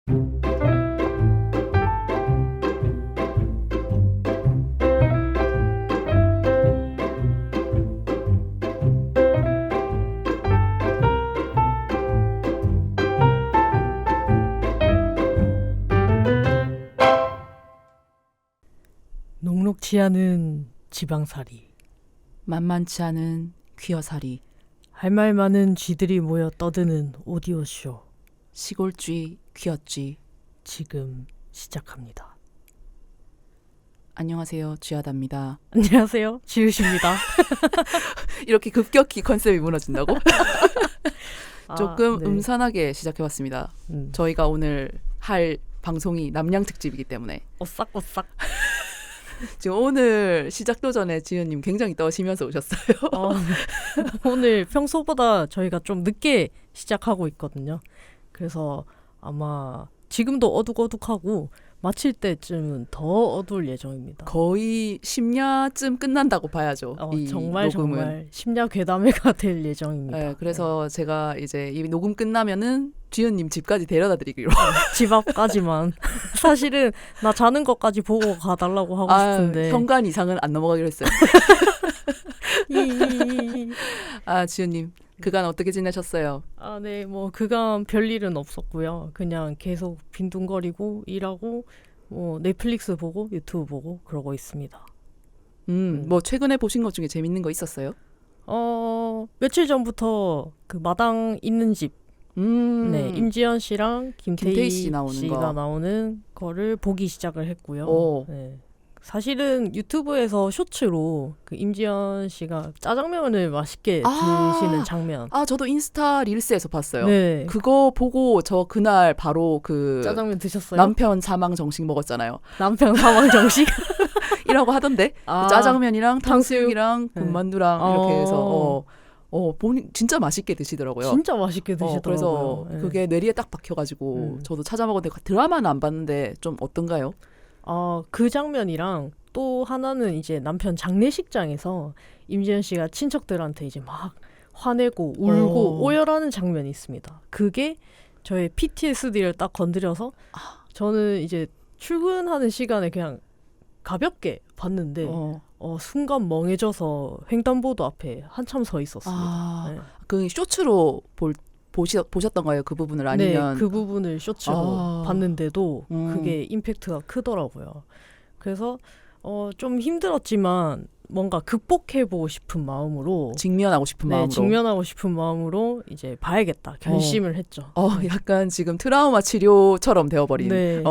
녹록지 않은 지방살이, 만만치 않은 퀴어살이, 할 말 많은 쥐들이 모여 떠드는 오디오쇼, 시골쥐, 퀴어쥐. 지금 시작합니다. 안녕하세요, 쥐하다입니다. 안녕하세요, 지우십니다. 이렇게 급격히 컨셉이 무너진다고? 조금 네. 음산하게 시작해봤습니다. 저희가 오늘 할 방송이 남양특집이기 때문에 오싹오싹. 지금 오늘 시작도 전에 지은님 굉장히 떠시면서 오셨어요. 오늘 평소보다 저희가 좀 늦게 시작하고 있거든요. 그래서 아마 지금도 어둑어둑하고 마칠 때쯤은 더 어두울 예정입니다. 거의 심야쯤 끝난다고 봐야죠. 이 정말 녹음은. 정말 심야 괴담회가 될 예정입니다. 네, 그래서 제가 이제 이 녹음 끝나면은 지은님 집까지 데려다 드리기로. 집 앞까지만. 사실은 나 자는 것까지 보고 가달라고 하고 싶은데. 현관 이상은 안 넘어가기로 했어요. 지은님 그간 어떻게 지내셨어요? 네, 뭐 그간 별일은 없었고요. 그냥 계속 빈둥거리고 일하고 뭐 넷플릭스 보고 유튜브 보고 그러고 있습니다. 뭐 최근에 보신 것 중에 재밌는 거 있었어요? 며칠 전부터 그 마당 있는 집, 네, 임지연 씨랑 김태희 씨 나오는 씨가 거. 나오는 거를 보기 시작을 했고요. 네. 사실은 유튜브에서 쇼츠로 그 임지연 씨가 짜장면을 맛있게 드시는 장면. 저도 인스타 릴스에서 봤어요. 네. 그거 보고 저 그날 바로 그 짜장면 드셨어요? 남편 사망 정식 먹었잖아요. 남편 사망 정식? 이라고 하던데 짜장면이랑 탕수육이랑 네. 군만두랑 이렇게 해서 보니 진짜 맛있게 드시더라고요. 진짜 맛있게 드시더라고요. 그래서 네. 그게 뇌리에 딱 박혀가지고 저도 찾아 먹었는데 드라마는 안 봤는데 좀 어떤가요? 그 장면이랑 또 하나는 이제 남편 장례식장에서 임지연 씨가 친척들한테 이제 막 화내고 울고 오열하는 장면이 있습니다. 그게 저의 PTSD를 딱 건드려서 저는 이제 출근하는 시간에 그냥 가볍게 봤는데 순간 멍해져서 횡단보도 앞에 한참 서 있었습니다. 네. 그 쇼츠로 보셨던 거예요? 그 부분을 아니면? 네, 그 부분을 쇼츠로 봤는데도 그게 임팩트가 크더라고요. 그래서 좀 힘들었지만 뭔가 극복해보고 싶은 마음으로 직면하고 싶은 마음으로 직면하고 싶은 마음으로 이제 봐야겠다 결심을 했죠. 약간 지금 트라우마 치료처럼 되어버린. 네.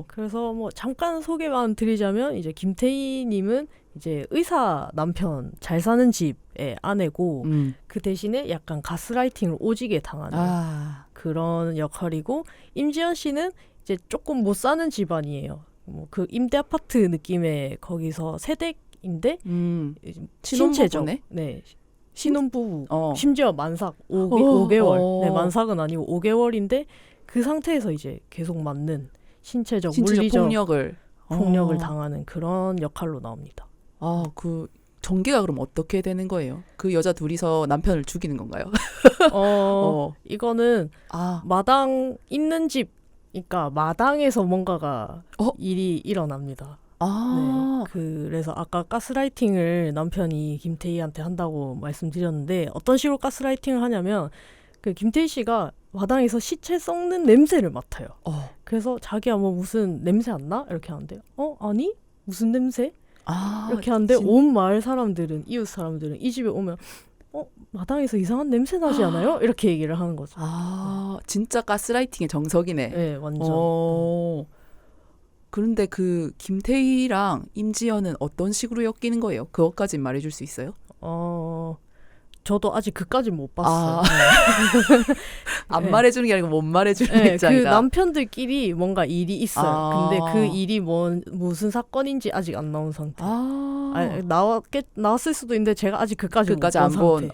그래서 뭐 잠깐 소개만 드리자면 이제 김태희님은 이제 의사 남편 잘 사는 집의 아내고 그 대신에 약간 가스라이팅을 오지게 당하는 그런 역할이고 임지연 씨는 이제 조금 못 사는 집안이에요. 뭐 그 임대 아파트 느낌의 거기서 세댁인데 신체적 네 신혼부부 심지어 만삭 5개월 네 만삭은 아니고 5개월인데 그 상태에서 이제 계속 맞는 신체적 물리적 폭력을 당하는 그런 역할로 나옵니다. 그 전개가 그럼 어떻게 되는 거예요? 그 여자 둘이서 남편을 죽이는 건가요? 이거는 마당 있는 집, 그러니까 마당에서 뭔가가 일이 일어납니다. 네, 그래서 아까 가스라이팅을 남편이 김태희한테 한다고 말씀드렸는데 어떤 식으로 가스라이팅을 하냐면 그 김태희 씨가 마당에서 시체 썩는 냄새를 맡아요. 그래서 자기야 뭐 무슨 냄새 안 나? 이렇게 하는데 아니? 무슨 냄새? 이렇게 하는데 온 마을 사람들은 이웃 사람들은 이 집에 오면 마당에서 이상한 냄새 나지 않아요? 이렇게 얘기를 하는 거죠. 진짜 가스라이팅의 정석이네. 네, 완전. 그런데 그 김태희랑 임지연은 어떤 식으로 엮이는 거예요? 그것까진 말해줄 수 있어요? 저도 아직 그까진 못 봤어요. 안 말해주는 게 아니고 못 말해주는 입장이다. 그 남편들끼리 뭔가 일이 있어요. 근데 그 일이 무슨 사건인지 아직 안 나온 상태. 나왔을 수도 있는데 제가 아직 그까지 못 본 상태.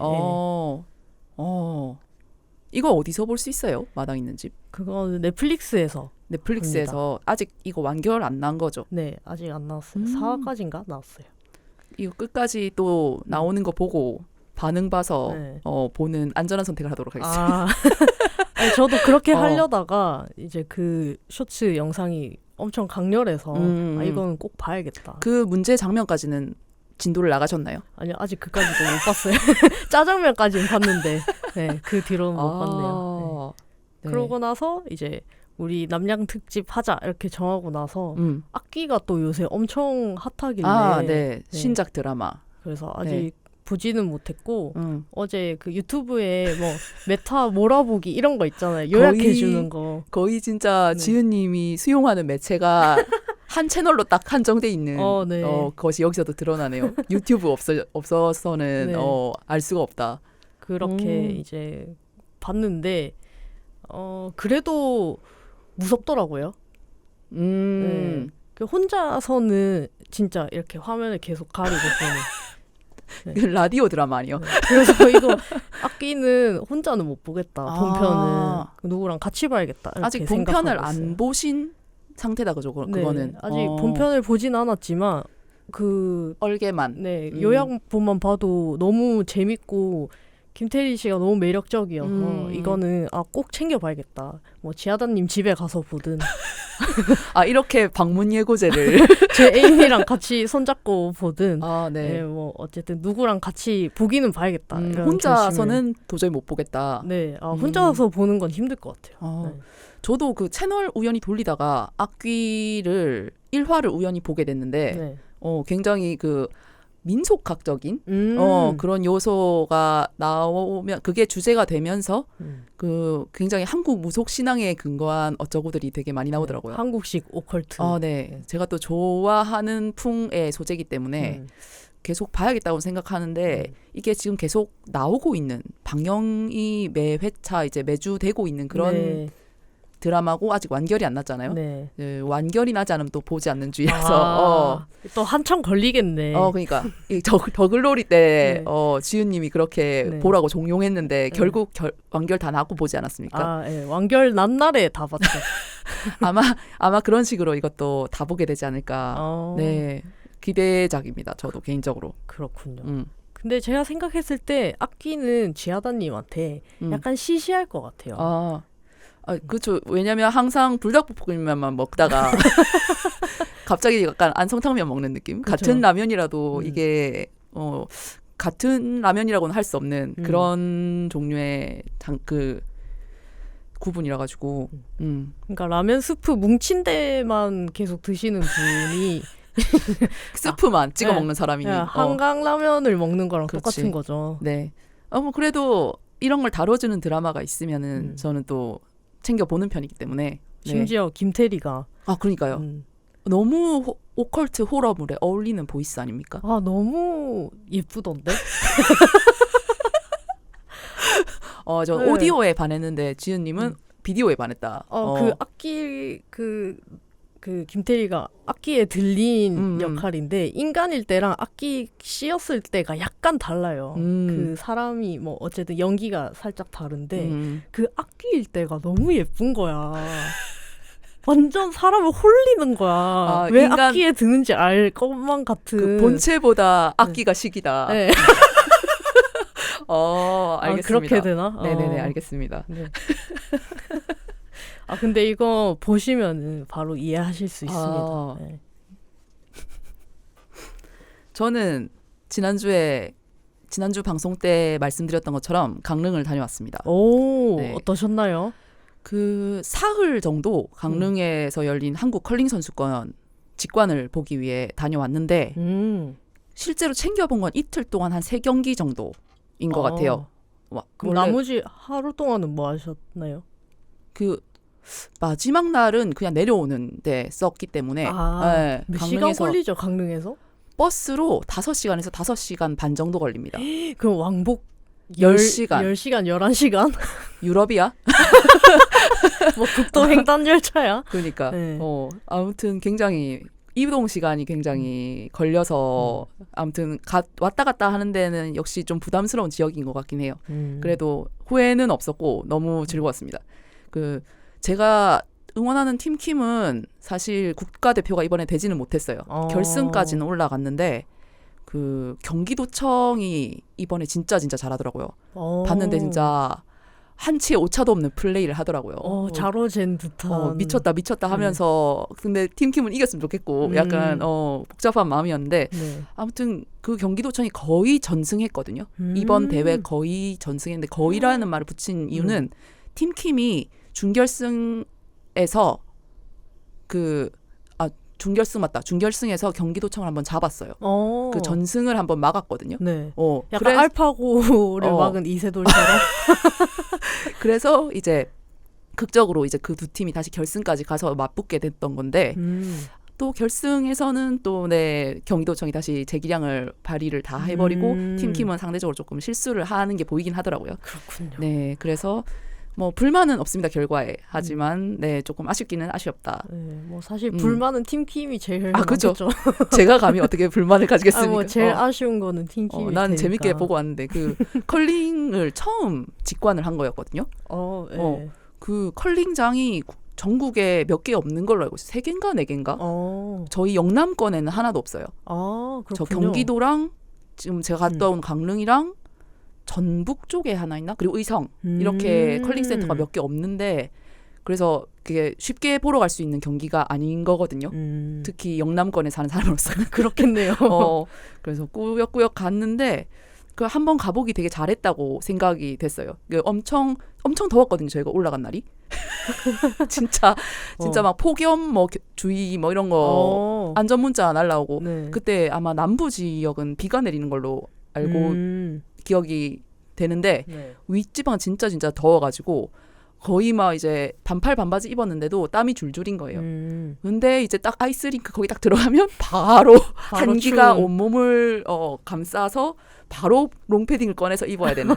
이거 어디서 볼 수 있어요? 마당 있는 집? 그거는 넷플릭스에서 봅니다. 아직 이거 완결 안 난 거죠? 네, 아직 안 나왔어요. 4화까지인가 나왔어요. 이거 끝까지 또 나오는 거 보고 반응 봐서 보는 안전한 선택을 하도록 하겠습니다. 아니, 저도 그렇게 하려다가 이제 그 쇼츠 영상이 엄청 강렬해서 아, 이건 꼭 봐야겠다. 그 문제 장면까지는 진도를 나가셨나요? 아니요, 아직 그까지도 못 봤어요. 짜장면까지는 봤는데 네, 그 뒤로는 못 봤네요. 네. 네. 그러고 나서 이제 우리 남양 특집 하자 이렇게 정하고 나서 악기가 또 요새 엄청 핫하길래 네. 신작 드라마. 그래서 아직 보지는 못했고 어제 그 유튜브에 뭐 메타 몰아보기 이런 거 있잖아요. 요약해 주는 거. 거의 진짜 지은님이 수용하는 매체가 한 채널로 딱 한정돼 있는 것이 여기서도 드러나네요. 유튜브 없어서는 알 수가 없다. 그렇게 이제 봤는데 그래도 무섭더라고요. 네. 그 혼자서는 진짜 이렇게 화면을 계속 가리고 보는. 네. 라디오 드라마 아니요? 네. 그래서 이거 악기는 혼자는 못 보겠다. 본편은 누구랑 같이 봐야겠다. 이렇게 아직 본편을 생각하고 안 보신 상태다 그죠? 그거는 아직 본편을 보진 않았지만 그 얼개만 요약본만 봐도 너무 재밌고 김태리 씨가 너무 매력적이어서 이거는 꼭 챙겨봐야겠다. 뭐 지하다님 집에 가서 보든 이렇게 방문 예고제를 제 애인이랑 같이 손잡고 보든 네. 뭐 어쨌든 누구랑 같이 보기는 봐야겠다. 혼자서는 도저히 못 보겠다. 네, 혼자서 보는 건 힘들 것 같아요. 네. 저도 그 채널 우연히 돌리다가 악귀를 1화를 우연히 보게 됐는데 굉장히 그 민속학적인 그런 요소가 나오면 그게 주제가 되면서 그 굉장히 한국 무속 신앙에 근거한 어쩌고들이 되게 많이 나오더라고요. 한국식 오컬트. 네. 제가 또 좋아하는 풍의 소재이기 때문에 계속 봐야겠다고 생각하는데 이게 지금 계속 나오고 있는 방영이 매 회차 이제 매주 되고 있는 그런 드라마고 아직 완결이 안 났잖아요. 네, 완결이 나지 않으면 또 보지 않는 주의라서 또 한참 걸리겠네. 그러니까 이 더글로리 때 지은님이 그렇게 보라고 종용했는데 결국 완결 다 나고 보지 않았습니까? 완결 난 날에 다 봤죠. 아마 그런 식으로 이것도 다 보게 되지 않을까. 네, 기대작입니다. 저도 개인적으로. 그렇군요. 근데 제가 생각했을 때 악기는 지하다님한테 약간 시시할 것 같아요. 그렇죠. 왜냐면 항상 불닭볶음면만 먹다가 갑자기 약간 안성탕면 먹는 느낌? 그쵸. 같은 라면이라도 이게 같은 라면이라고는 할 수 없는 그런 종류의 그 구분이라 가지고 그러니까 라면 스프 뭉친 데만 계속 드시는 분이 스프만 찍어 먹는 사람이니 한강 라면을 먹는 거랑 그렇지. 똑같은 거죠. 네. 뭐 그래도 이런 걸 다뤄주는 드라마가 있으면은 저는 또 챙겨보는 편이기 때문에 심지어 김태리가 그러니까요. 너무 오컬트 호러물에 어울리는 보이스 아닙니까? 너무 예쁘던데? 저 오디오에 반했는데 지은님은 비디오에 반했다. 그 악기 그 김태리가 악기에 들린 역할인데 인간일 때랑 악기 씌었을 때가 약간 달라요. 그 사람이 뭐 어쨌든 연기가 살짝 다른데 그 악기일 때가 너무 예쁜 거야. 완전 사람을 홀리는 거야. 왜 악기에 드는지 알 것만 같은. 그 본체보다 악기가 식이다. 네. 알겠습니다. 그렇게 되나? 네네네, 알겠습니다. 네. 근데 이거 보시면은 바로 이해하실 수 있습니다. 네. 저는 지난주 방송 때 말씀드렸던 것처럼 강릉을 다녀왔습니다. 어떠셨나요? 그 사흘 정도 강릉에서 열린 한국 컬링 선수권 직관을 보기 위해 다녀왔는데 실제로 챙겨본 건 이틀 동안 한 3경기 정도인 것 같아요. 그럼 나머지 하루 동안은 뭐 하셨나요? 그 마지막 날은 그냥 내려오는데 썼기 때문에 몇 시간 걸리죠 강릉에서? 버스로 5시간에서 5시간 반 정도 걸립니다. 그럼 왕복 10시간 11시간? 유럽이야? 뭐 국도 횡단 열차야? 그러니까 아무튼 굉장히 이동 시간이 굉장히 걸려서 아무튼 왔다 갔다 하는 데는 역시 좀 부담스러운 지역인 것 같긴 해요. 그래도 후회는 없었고 너무 즐거웠습니다. 제가 응원하는 팀킴은 사실 국가대표가 이번에 되지는 못했어요. 결승까지는 올라갔는데 그 경기도청이 이번에 진짜 잘하더라고요. 봤는데 진짜 한치의 오차도 없는 플레이를 하더라고요. 자로잰 듯한. 미쳤다 하면서 근데 팀킴은 이겼으면 좋겠고 약간 복잡한 마음이었는데 네. 아무튼 그 경기도청이 거의 전승했거든요. 이번 대회 거의 전승했는데 거의라는 말을 붙인 이유는 팀킴이 준결승에서 준결승에서 경기도청을 한번 잡았어요. 그 전승을 한번 막았거든요. 네. 약간 알파고를 막은 이세돌처럼. 그래서 이제 극적으로 이제 그 두 팀이 다시 결승까지 가서 맞붙게 됐던 건데 또 결승에서는 또 경기도청이 다시 재기량을 발휘를 다 해버리고 팀킴은 상대적으로 조금 실수를 하는 게 보이긴 하더라고요. 그렇군요. 네, 그래서 뭐 불만은 없습니다 결과에. 하지만 조금 아쉽기는 아쉽다. 뭐 사실 불만은 팀킴이 제일 그렇죠. 많겠죠. 제가 감히 어떻게 불만을 가지겠습니까? 뭐 제일 아쉬운 거는 팀킴이. 난 되니까. 재밌게 보고 왔는데 그 컬링을 처음 직관을 한 거였거든요. 그 컬링장이 전국에 몇 개 없는 걸로 알고 있어요. 3개인가 4개인가? 저희 영남권에는 하나도 없어요. 그렇군요. 저 경기도랑 지금 제가 갔다 온 강릉이랑 전북 쪽에 하나 있나? 그리고 의성 이렇게 컬링 센터가 몇 개 없는데 그래서 그게 쉽게 보러 갈 수 있는 경기가 아닌 거거든요. 특히 영남권에 사는 사람으로서는 그렇겠네요. 그래서 꾸역꾸역 갔는데 그 한번 가보기 되게 잘했다고 생각이 됐어요. 엄청 더웠거든요. 저희가 올라간 날이. 진짜 막 폭염 뭐 주의 뭐 이런 거 안전 문자 날라오고 네. 그때 아마 남부 지역은 비가 내리는 걸로 알고 기억이 되는데 윗지방은 진짜 더워가지고 거의 막 이제 반팔 반바지 입었는데도 땀이 줄줄인 거예요. 근데 이제 딱 아이스링크 거기 딱 들어가면 바로 한기가 추운. 온몸을 감싸서 바로 롱패딩을 꺼내서 입어야 되는.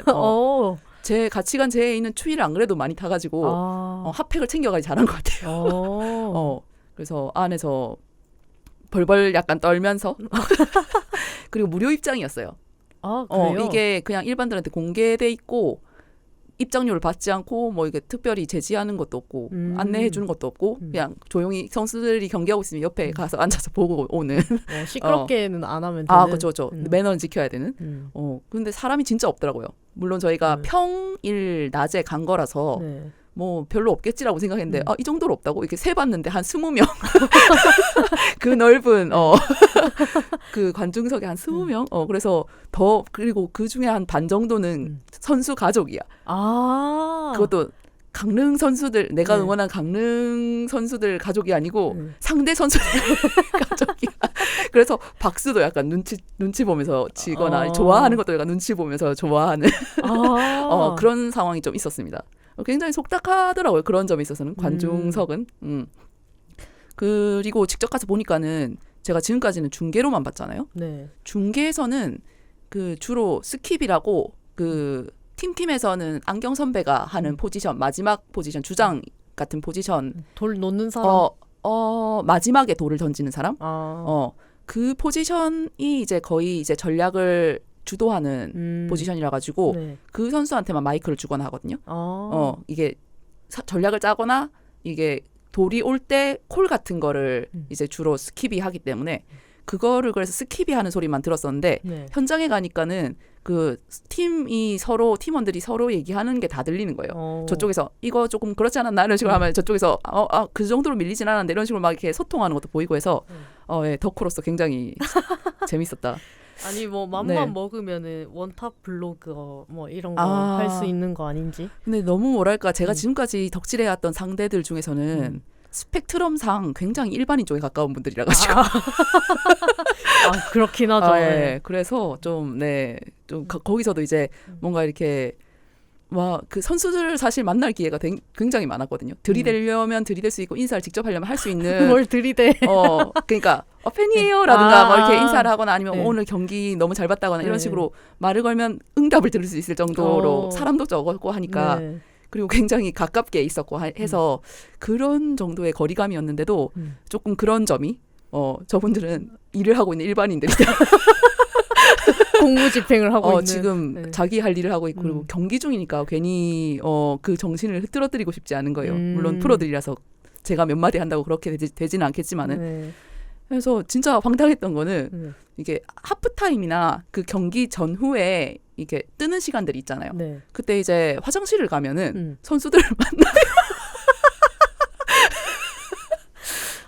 제 같이 간 제 애인은 추위를 안 그래도 많이 타가지고 핫팩을 챙겨가기 잘한 것 같아요. 그래서 안에서 벌벌 약간 떨면서 그리고 무료 입장이었어요. 그래요? 이게 그냥 일반들한테 공개돼 있고 입장료를 받지 않고 뭐 이게 특별히 제지하는 것도 없고 안내해 주는 것도 없고 그냥 조용히 선수들이 경기하고 있으면 옆에 가서 앉아서 보고 오는. 시끄럽게는 안 하면 되는. 그렇죠. 매너는 지켜야 되는. 근데 사람이 진짜 없더라고요. 물론 저희가 평일 낮에 간 거라서 뭐 별로 없겠지라고 생각했는데 이 정도로 없다고 이렇게 세봤는데 한 20명 그 넓은 그 관중석에 한 20명 그래서 그리고 그 중에 한 반 정도는 선수 가족이야. 그것도 강릉 선수들 내가 응원한 강릉 선수들 가족이 아니고 상대 선수들 가족이야. 그래서 박수도 약간 눈치 보면서 치거나 좋아하는 것도 약간 눈치 보면서 좋아하는 그런 상황이 좀 있었습니다. 굉장히 속닥하더라고요. 그런 점에 있어서는 관중석은. 그리고 직접 가서 보니까는 제가 지금까지는 중계로만 봤잖아요. 중계에서는 그 주로 스킵이라고 그 팀에서는 안경 선배가 하는 포지션, 마지막 포지션, 주장 같은 포지션. 돌 놓는 사람. 마지막에 돌을 던지는 사람. 그 포지션이 이제 거의 이제 전략을 주도하는 포지션이라 가지고 그 선수한테만 마이크를 주거나 하거든요. 이게 전략을 짜거나 이게 돌이 올 때 콜 같은 거를 이제 주로 스킵이 하기 때문에 그거를 그래서 스킵이 하는 소리만 들었었는데 현장에 가니까는 그 팀원들이 서로 얘기하는 게 다 들리는 거예요. 저쪽에서 이거 조금 그렇지 않았나 이런 식으로 하면 저쪽에서 그 정도로 밀리진 않았는데 이런 식으로 막 이렇게 소통하는 것도 보이고 해서 덕후로서 굉장히 재밌었다. 아니 뭐 맘만 먹으면은 원탑 블로그 뭐 이런 거 할 수 있는 거 아닌지. 근데 너무 뭐랄까 제가 지금까지 덕질해왔던 상대들 중에서는 스펙트럼상 굉장히 일반인 쪽에 가까운 분들이라 가지고 그렇긴 하죠. 그래서 좀 거기서도 이제 뭔가 이렇게 그 선수들을 사실 만날 기회가 굉장히 많았거든요. 들이대려면 들이댈 수 있고 인사를 직접 하려면 할 수 있는. 뭘 들이대? 그러니까 팬이에요라든가 뭐 이렇게 인사를 하거나 아니면 오늘 경기 너무 잘 봤다거나 이런 식으로 말을 걸면 응답을 들을 수 있을 정도로 사람도 적었고 하니까 그리고 굉장히 가깝게 있었고 해서 그런 정도의 거리감이었는데도 조금 그런 점이 저분들은 일을 하고 있는 일반인들이다. 공무집행을 하고 있는. 지금 자기 할 일을 하고 있고 그리고 경기 중이니까 괜히 그 정신을 흐트러뜨리고 싶지 않은 거예요. 물론 프로들이라서 제가 몇 마디 한다고 그렇게 되지는 않겠지만은 그래서 진짜 황당했던 거는 이게 하프타임이나 그 경기 전후에 이게 뜨는 시간들이 있잖아요. 네. 그때 이제 화장실을 가면은 선수들을 만나요.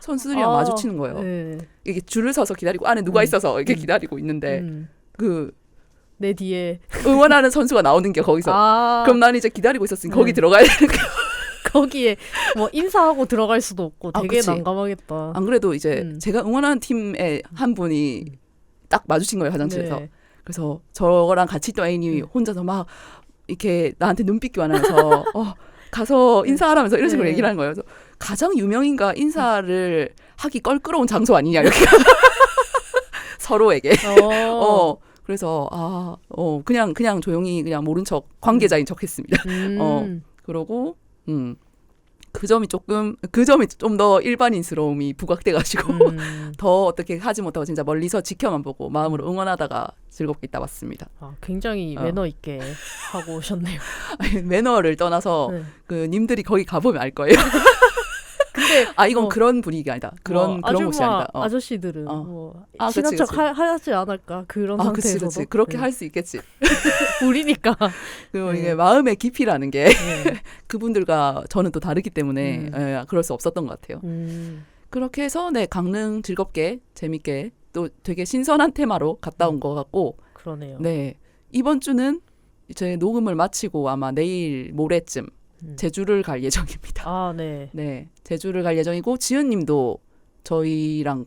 선수들이랑 마주치는 거예요. 네. 이게 줄을 서서 기다리고 안에 누가 있어서 이렇게 기다리고 있는데 내 뒤에 응원하는 선수가 나오는 게 거기서. 그럼 난 이제 기다리고 있었으니 거기 들어가야 되는 거야. 거기에 뭐 인사하고 들어갈 수도 없고 되게 난감하겠다. 안 그래도 이제 제가 응원하는 팀의 한 분이 딱 마주친 거예요, 화장실에서. 네. 그래서 저랑 같이 있던 애인이 혼자서 막 이렇게 나한테 눈빛 교환하면서 가서 인사하라면서 이런 식으로 얘기를 하는 거예요. 그래서 가장 유명인가 인사를 하기 껄끄러운 장소 아니냐 이렇게 서로에게. 그래서 그냥 조용히 그냥 모른 척 관계자인 척했습니다. 그러고 그 점이 좀 더 일반인스러움이 부각돼가지고 더 어떻게 하지 못하고 진짜 멀리서 지켜만 보고 마음으로 응원하다가 즐겁게 있다 왔습니다. 굉장히 매너 있게 하고 오셨네요. 아니, 매너를 떠나서 그 님들이 거기 가보면 알 거예요. 근데 이건 그런 분위기가 아니다. 그런 곳이 아니다. 아저씨들은 친한 척 하지 않을까 그런 상태에서도. 그치. 그렇게 할 수 있겠지. 우리니까. 그리고 이게 마음의 깊이라는 게 그분들과 저는 또 다르기 때문에 그럴 수 없었던 것 같아요. 그렇게 해서 강릉 즐겁게 재밌게 또 되게 신선한 테마로 갔다 온 것 같고. 그러네요. 네, 이번 주는 이제 녹음을 마치고 아마 내일 모레쯤 제주를 갈 예정입니다. 네, 제주를 갈 예정이고 지은님도 저희랑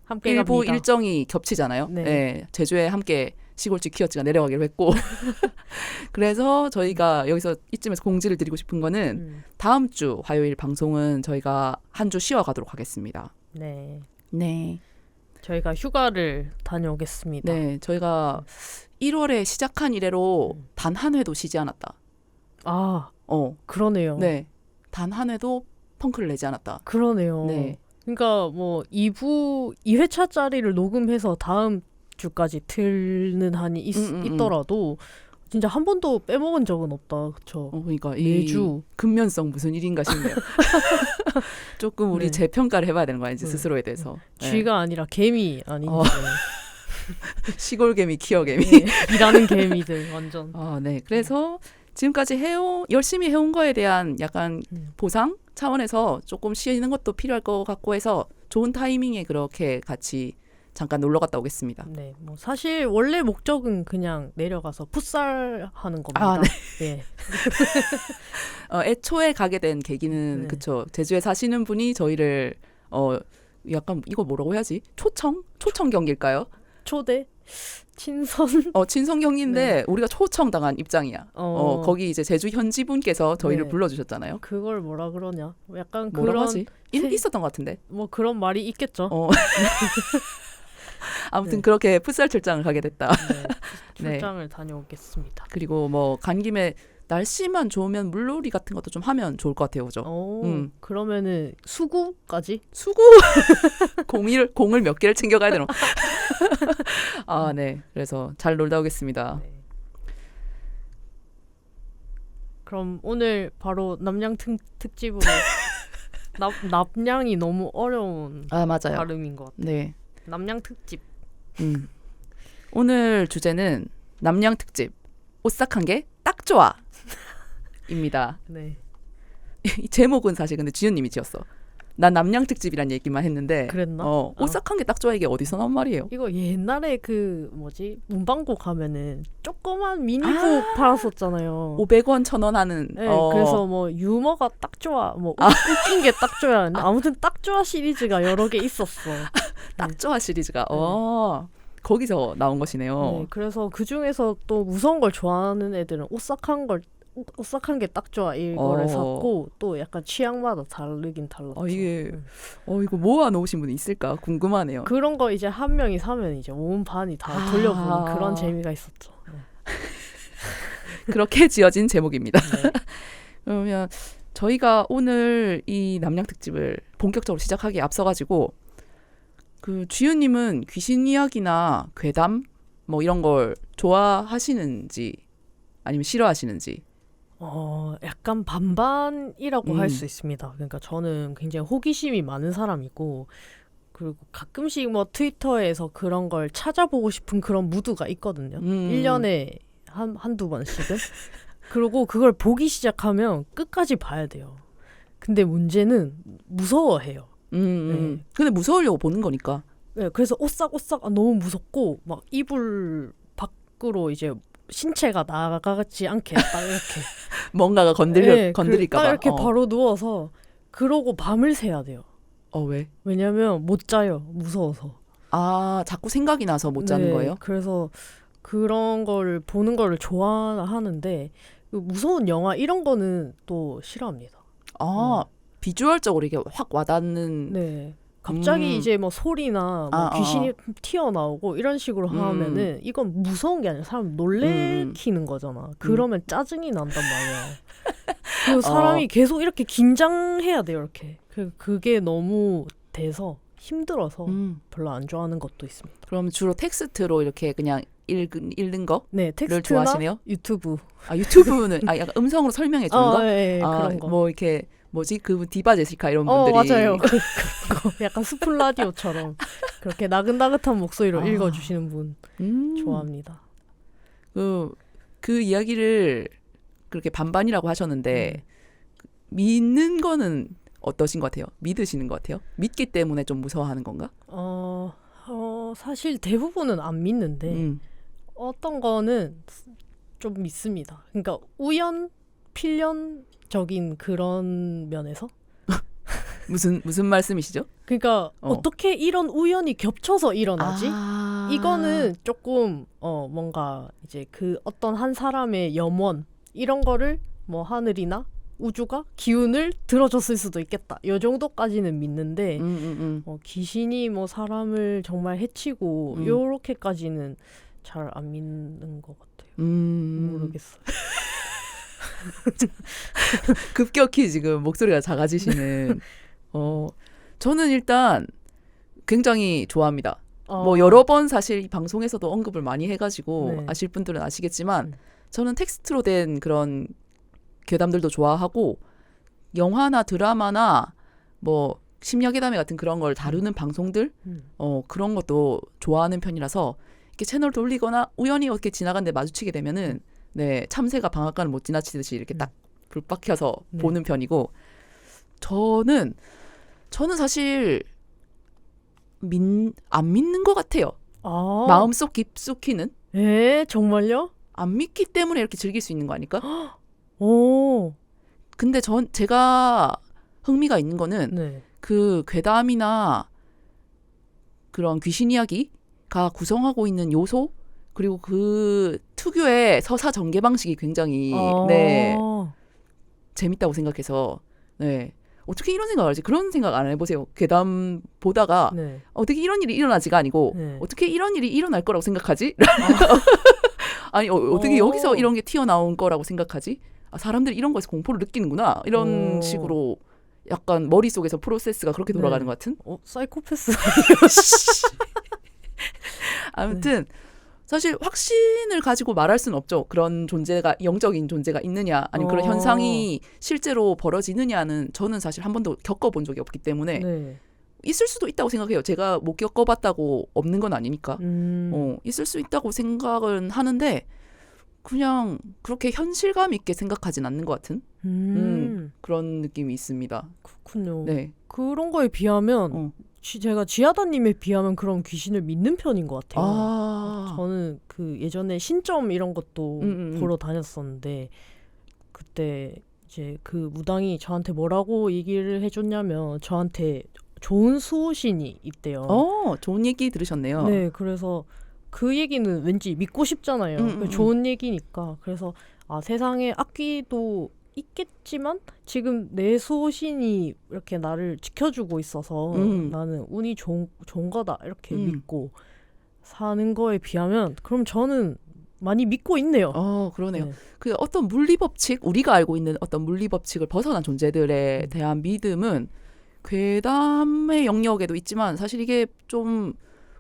함께 일부 갑니다. 일정이 겹치잖아요. 네, 제주에 함께 시골집 키워츠가 내려가기로 했고 그래서 저희가 여기서 이쯤에서 공지를 드리고 싶은 거는 다음 주 화요일 방송은 저희가 한 주 쉬어가도록 하겠습니다. 네. 저희가 휴가를 다녀오겠습니다. 네, 저희가 1월에 시작한 이래로 단 한 회도 쉬지 않았다. 그러네요. 네, 단 한 회도 펑크를 내지 않았다. 그러네요. 네. 그러니까 뭐 2회차짜리를 녹음해서 다음 주까지 틀는 한이 있더라도 진짜 한 번도 빼먹은 적은 없다. 그쵸? 그러니까 매주. 이 근면성 무슨 일인가 싶네요. 조금 우리 재평가를 해봐야 되는 거 아닌지 스스로에 대해서. 쥐가 아니라 개미 아닌지. 시골개미, 키어개미. 일하는 개미들 완전. 네. 그래서 지금까지 열심히 해온 거에 대한 약간 보상 차원에서 조금 쉬는 것도 필요할 것 같고 해서 좋은 타이밍에 그렇게 같이 잠깐 놀러 갔다 오겠습니다. 네, 뭐 사실 원래 목적은 그냥 내려가서 풋살 하는 겁니다. 네. 애초에 가게 된 계기는 그쵸. 제주에 사시는 분이 저희를 약간 이거 뭐라고 해야지? 초청 경기일까요? 초대? 친선? 친선 경기인데 우리가 초청 당한 입장이야. 거기 이제 제주 현지분께서 저희를 불러주셨잖아요. 그걸 뭐라 그러냐? 약간 뭐라고 하지? 있었던 것 같은데. 뭐 그런 말이 있겠죠. 아무튼 그렇게 풋살 출장을 가게 됐다. 출장을 다녀오겠습니다. 그리고 뭐 간 김에 날씨만 좋으면 물놀이 같은 것도 좀 하면 좋을 것 같아요, 그죠? 그러면은 수구까지? 공을 몇 개를 챙겨가야 되나? 네. 그래서 잘 놀다 오겠습니다. 네. 그럼 오늘 바로 남양 특집으로 남양이 너무 어려운 맞아요. 발음인 것 같아요. 네. 남양 특집. 오늘 주제는 남양 특집. 오싹한 게 딱 좋아. 입니다. 네. 이 제목은 사실 근데 지은님이 지었어. 난 남양 특집이란 얘기만 했는데. 그랬나? 오싹한 게 딱 좋아 이게 어디서 나온 말이에요? 이거 옛날에 그 뭐지 문방구 가면은 조그만 미니북 팔았었잖아요. 500원 1,000원 하는. 네, 그래서 뭐 유머가 딱 좋아, 뭐 웃긴 게 딱 좋아. 아무튼 딱 좋아 시리즈가 여러 개 있었어. 딱 좋아 시리즈가. 거기서 나온 것이네요. 네, 그래서 그 중에서 또 무서운 걸 좋아하는 애들은 오싹한 게 딱 좋아 이거를 샀고 또 약간 취향마다 다르긴 달랐죠. 이거 모아 놓으신 분이 있을까 궁금하네요. 그런 거 이제 한 명이 사면 이제 온 반이 다 돌려보는 그런 재미가 있었죠. 그렇게 지어진 제목입니다. 그러면 저희가 오늘 이 남양 특집을 본격적으로 시작하기에 앞서가지고 그 주윤님은 귀신 이야기나 괴담 뭐 이런 걸 좋아하시는지 아니면 싫어하시는지? 약간 반반이라고 할 수 있습니다. 그러니까 저는 굉장히 호기심이 많은 사람이고 그리고 가끔씩 뭐 트위터에서 그런 걸 찾아보고 싶은 그런 무드가 있거든요. 1년에 한두 번씩은. 그리고 그걸 보기 시작하면 끝까지 봐야 돼요. 근데 문제는 무서워해요. 네. 근데 무서우려고 보는 거니까. 네, 그래서 오싹오싹 너무 무섭고 막 이불 밖으로 이제 신체가 나가지 않게 딱 이렇게 뭔가가 건드릴까 봐. 딱 이렇게 바로 누워서 그러고 밤을 새야 돼요. 왜? 왜냐면 못 자요. 무서워서. 아, 자꾸 생각이 나서 못 자는 거예요? 그래서 그런 걸 보는 거를 좋아하는데 무서운 영화 이런 거는 또 싫어합니다. 비주얼적으로 이게 확 와닿는. 네. 갑자기 이제 뭐 소리나 뭐 귀신이 튀어나오고 이런 식으로 하면은 이건 무서운 게 아니라 사람 놀래키는 거잖아. 그러면 짜증이 난단 말이야. 그 사람이 계속 이렇게 긴장해야 돼요. 이렇게. 그게 너무 돼서 힘들어서 별로 안 좋아하는 것도 있습니다. 그럼 주로 텍스트로 이렇게 그냥 읽는 거? 네, 텍스트나 좋아하시네요? 유튜브. 유튜브는 약간 음성으로 설명해 주는 거? 네, 그런 거. 뭐 이렇게 뭐지? 그 디바 제시카 이런 분들이. 맞아요. 그거 약간 스푼 라디오처럼 그렇게 나긋나긋한 목소리로 읽어주시는 분 좋아합니다. 그 이야기를 그렇게 반반이라고 하셨는데 믿는 거는 어떠신 것 같아요? 믿으시는 것 같아요? 믿기 때문에 좀 무서워하는 건가? 사실 대부분은 안 믿는데 어떤 거는 좀 믿습니다. 그러니까 필연적인 그런 면에서 무슨 말씀이시죠? 그러니까 어떻게 이런 우연이 겹쳐서 일어나지? 이거는 조금 뭔가 이제 그 어떤 한 사람의 염원 이런 거를 뭐 하늘이나 우주가 기운을 들어줬을 수도 있겠다. 이 정도까지는 믿는데 귀신이 뭐 사람을 정말 해치고 요렇게까지는 잘 안 믿는 것 같아요. 모르겠어요. 급격히 지금 목소리가 작아지시는. 저는 일단 굉장히 좋아합니다. 뭐 여러 번 사실 이 방송에서도 언급을 많이 해가지고 아실 분들은 아시겠지만 저는 텍스트로 된 그런 괴담들도 좋아하고 영화나 드라마나 뭐 심야괴담회 같은 그런 걸 다루는 방송들 그런 것도 좋아하는 편이라서 이렇게 채널 돌리거나 우연히 어떻게 지나갔는데 마주치게 되면은 참새가 방앗간을 못 지나치듯이 이렇게 딱 불 박혀서 보는 편이고 저는 사실 안 믿는 것 같아요. 마음속 깊숙이는. 정말요? 안 믿기 때문에 이렇게 즐길 수 있는 거 아닐까? 오. 근데 제가 흥미가 있는 거는 그 괴담이나 그런 귀신 이야기가 구성하고 있는 요소 그리고 그 특유의 서사 전개 방식이 굉장히 재밌다고 생각해서 어떻게 이런 생각을 하지? 그런 생각 안 해보세요. 괴담 보다가 어떻게 이런 일이 일어나지가 아니고 어떻게 이런 일이 일어날 거라고 생각하지? 아니 어떻게 여기서 이런 게 튀어나온 거라고 생각하지? 사람들이 이런 거에서 공포를 느끼는구나. 이런 식으로 약간 머릿속에서 프로세스가 그렇게 돌아가는 것 같은? 사이코패스. 아무튼 사실 확신을 가지고 말할 수는 없죠. 그런 존재가 영적인 존재가 있느냐 아니면 그런 현상이 실제로 벌어지느냐는 저는 사실 한 번도 겪어본 적이 없기 때문에 있을 수도 있다고 생각해요. 제가 못 겪어봤다고 없는 건 아니니까 있을 수 있다고 생각은 하는데 그냥 그렇게 현실감 있게 생각하진 않는 것 같은 그런 느낌이 있습니다. 그렇군요. 그런 거에 비하면 제가 지하다님에 비하면 그런 귀신을 믿는 편인 것 같아요. 저는 그 예전에 신점 이런 것도 보러 다녔었는데 그때 이제 그 무당이 저한테 뭐라고 얘기를 해줬냐면 저한테 좋은 수호신이 있대요. 좋은 얘기 들으셨네요. 네, 그래서 그 얘기는 왠지 믿고 싶잖아요. 좋은 얘기니까. 그래서 세상에 악귀도 있겠지만 지금 내 수호신이 이렇게 나를 지켜주고 있어서 나는 운이 좋은 거다 이렇게 믿고 사는 거에 비하면 그럼 저는 많이 믿고 있네요. 그러네요. 그 어떤 물리법칙 우리가 알고 있는 어떤 물리법칙을 벗어난 존재들에 대한 믿음은 괴담의 영역에도 있지만 사실 이게 좀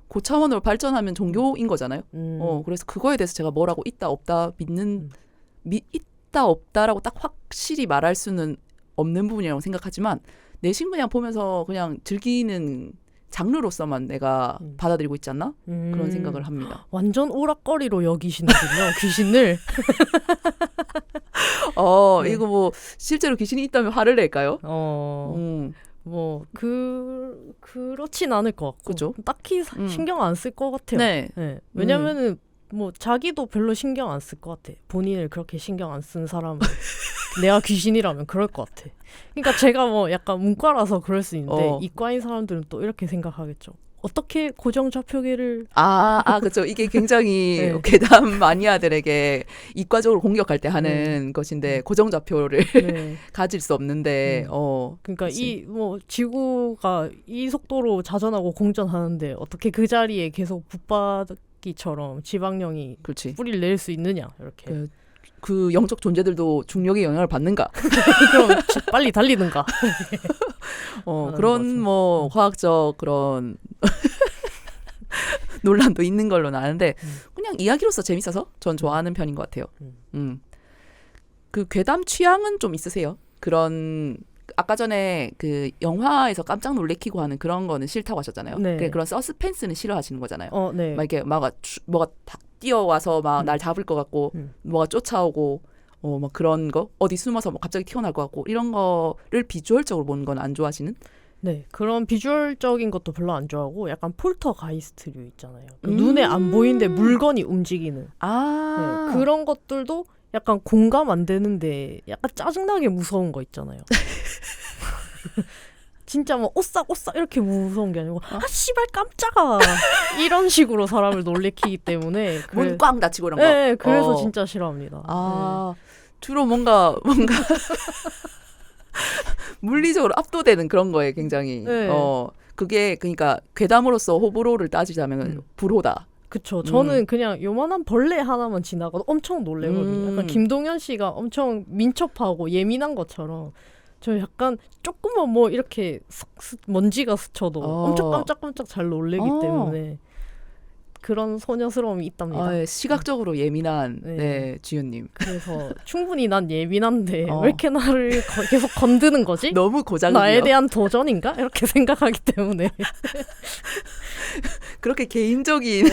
고차원으로 발전하면 종교인 거잖아요. 그래서 그거에 대해서 제가 뭐라고 있다 없다 있다 없다라고 딱 확실히 말할 수는 없는 부분이라고 생각하지만 내심 그냥 보면서 그냥 즐기는 장르로서만 내가 받아들이고 있지 않나? 그런 생각을 합니다. 완전 오락거리로 여기시는군요. 귀신을. 네. 이거 뭐 실제로 귀신이 있다면 화를 낼까요? 뭐 그렇진 않을 것 같고 그죠? 딱히 신경 안 쓸 것 같아요. 네. 네. 왜냐면은 뭐 자기도 별로 신경 안 쓸 것 같아. 본인을 그렇게 신경 안 쓴 사람은 내가 귀신이라면 그럴 것 같아. 그러니까 제가 뭐 약간 문과라서 그럴 수 있는데 이과인 사람들은 또 이렇게 생각하겠죠. 어떻게 고정 좌표계를 그렇죠. 이게 굉장히 네. 괴담 마니아들에게 이과적으로 공격할 때 하는 것인데 고정 좌표를 네. 가질 수 없는데 그러니까 이 뭐 지구가 이 속도로 자전하고 공전하는데 어떻게 그 자리에 계속 붙박이처럼 지방령이 그렇지. 뿌리를 낼 수 있느냐 이렇게. 그 영적 존재들도 중력의 영향을 받는가? 그럼 빨리 달리든가. 그런 뭐 화학적 그런 논란도 있는 걸로는 아는데 그냥 이야기로서 재밌어서 전 좋아하는 편인 것 같아요. 그 괴담 취향은 좀 있으세요? 그런 아까 전에 그 영화에서 깜짝 놀래키고 하는 그런 거는 싫다고 하셨잖아요. 네. 그런 서스펜스는 싫어하시는 거잖아요. 네. 막 이렇게 뭐가 다 뛰어와서 막 날 잡을 것 같고 뭐가 쫓아오고 막 그런 거 어디 숨어서 뭐 갑자기 튀어나올 것 같고 이런 거를 비주얼적으로 보는 건 안 좋아하시는? 네, 그런 비주얼적인 것도 별로 안 좋아하고 약간 폴터가이스트류 있잖아요. 눈에 안 보이는데 물건이 움직이는 네, 그런 것들도 약간 공감 안 되는데 약간 짜증나게 무서운 거 있잖아요. 진짜 뭐 오싹 이렇게 무서운 게 아니고 씨발 깜짝아 이런 식으로 사람을 놀래키기 때문에 문 꽝 닫히고 이런 거. 네, 그래서 진짜 싫어합니다. 네. 주로 뭔가 물리적으로 압도되는 그런 거에 굉장히 네. 그게 그러니까 괴담으로서 호불호를 따지자면 불호다. 그쵸. 저는 그냥 요만한 벌레 하나만 지나가도 엄청 놀래거든요. 약간 김동현 씨가 엄청 민첩하고 예민한 것처럼 저 약간 조금만 뭐 이렇게 먼지가 스쳐도 엄청 깜짝깜짝 잘 놀래기 때문에 그런 소녀스러움이 있답니다. 시각적으로 예민한 네, 지윤님. 그래서 충분히 난 예민한데 왜 이렇게 나를 계속 건드는 거지? 너무 고장이요. 나에 대한 도전인가? 이렇게 생각하기 때문에 그렇게 개인적인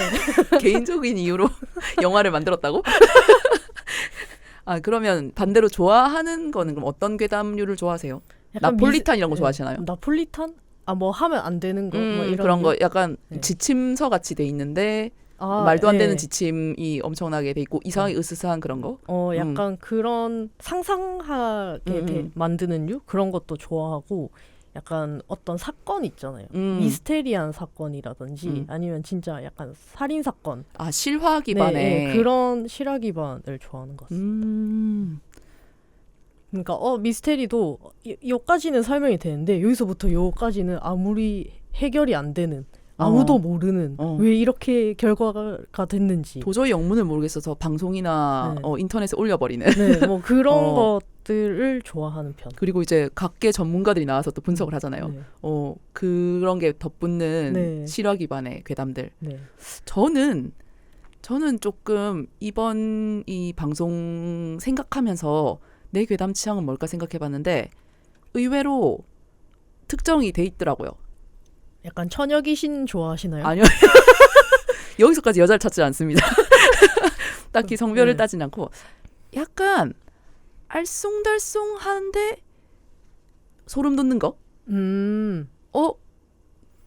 이유로 영화를 만들었다고? 그러면 반대로 좋아하는 거는 그럼 어떤 괴담류를 좋아하세요? 나폴리탄 이런 거 좋아하시나요? 나폴리탄? 뭐 하면 안 되는 거 뭐 이런 그런 거 약간 지침서 같이 돼 있는데 말도 안 되는 지침이 엄청나게 돼 있고 이상하게 으스스한 그런 거? 약간 그런 상상하게 만드는 류? 그런 것도 좋아하고 약간 어떤 사건 있잖아요. 미스테리한 사건이라든지 아니면 진짜 약간 살인 사건. 실화 기반의 네, 그런 실화 기반을 좋아하는 것 같습니다. 그러니까 미스테리도 요까지는 설명이 되는데 여기서부터 요까지는 아무리 해결이 안 되는 아무도 모르는 왜 이렇게 결과가 됐는지 도저히 영문을 모르겠어서 방송이나 인터넷에 올려버리는 네, 뭐 그런 것들을 좋아하는 편. 그리고 이제 각계 전문가들이 나와서 또 분석을 하잖아요. 네. 그런 게 덧붙는 실화 기반의 괴담들. 네. 저는 조금 이번 이 방송 생각하면서 내 괴담 취향은 뭘까 생각해봤는데 의외로 특정이 돼 있더라고요. 약간 처녀 귀신 좋아하시나요? 아니요. 여기서까지 여자를 찾지 않습니다. 딱히 성별을 따지는 않고 약간 알쏭달쏭한데 소름 돋는 거?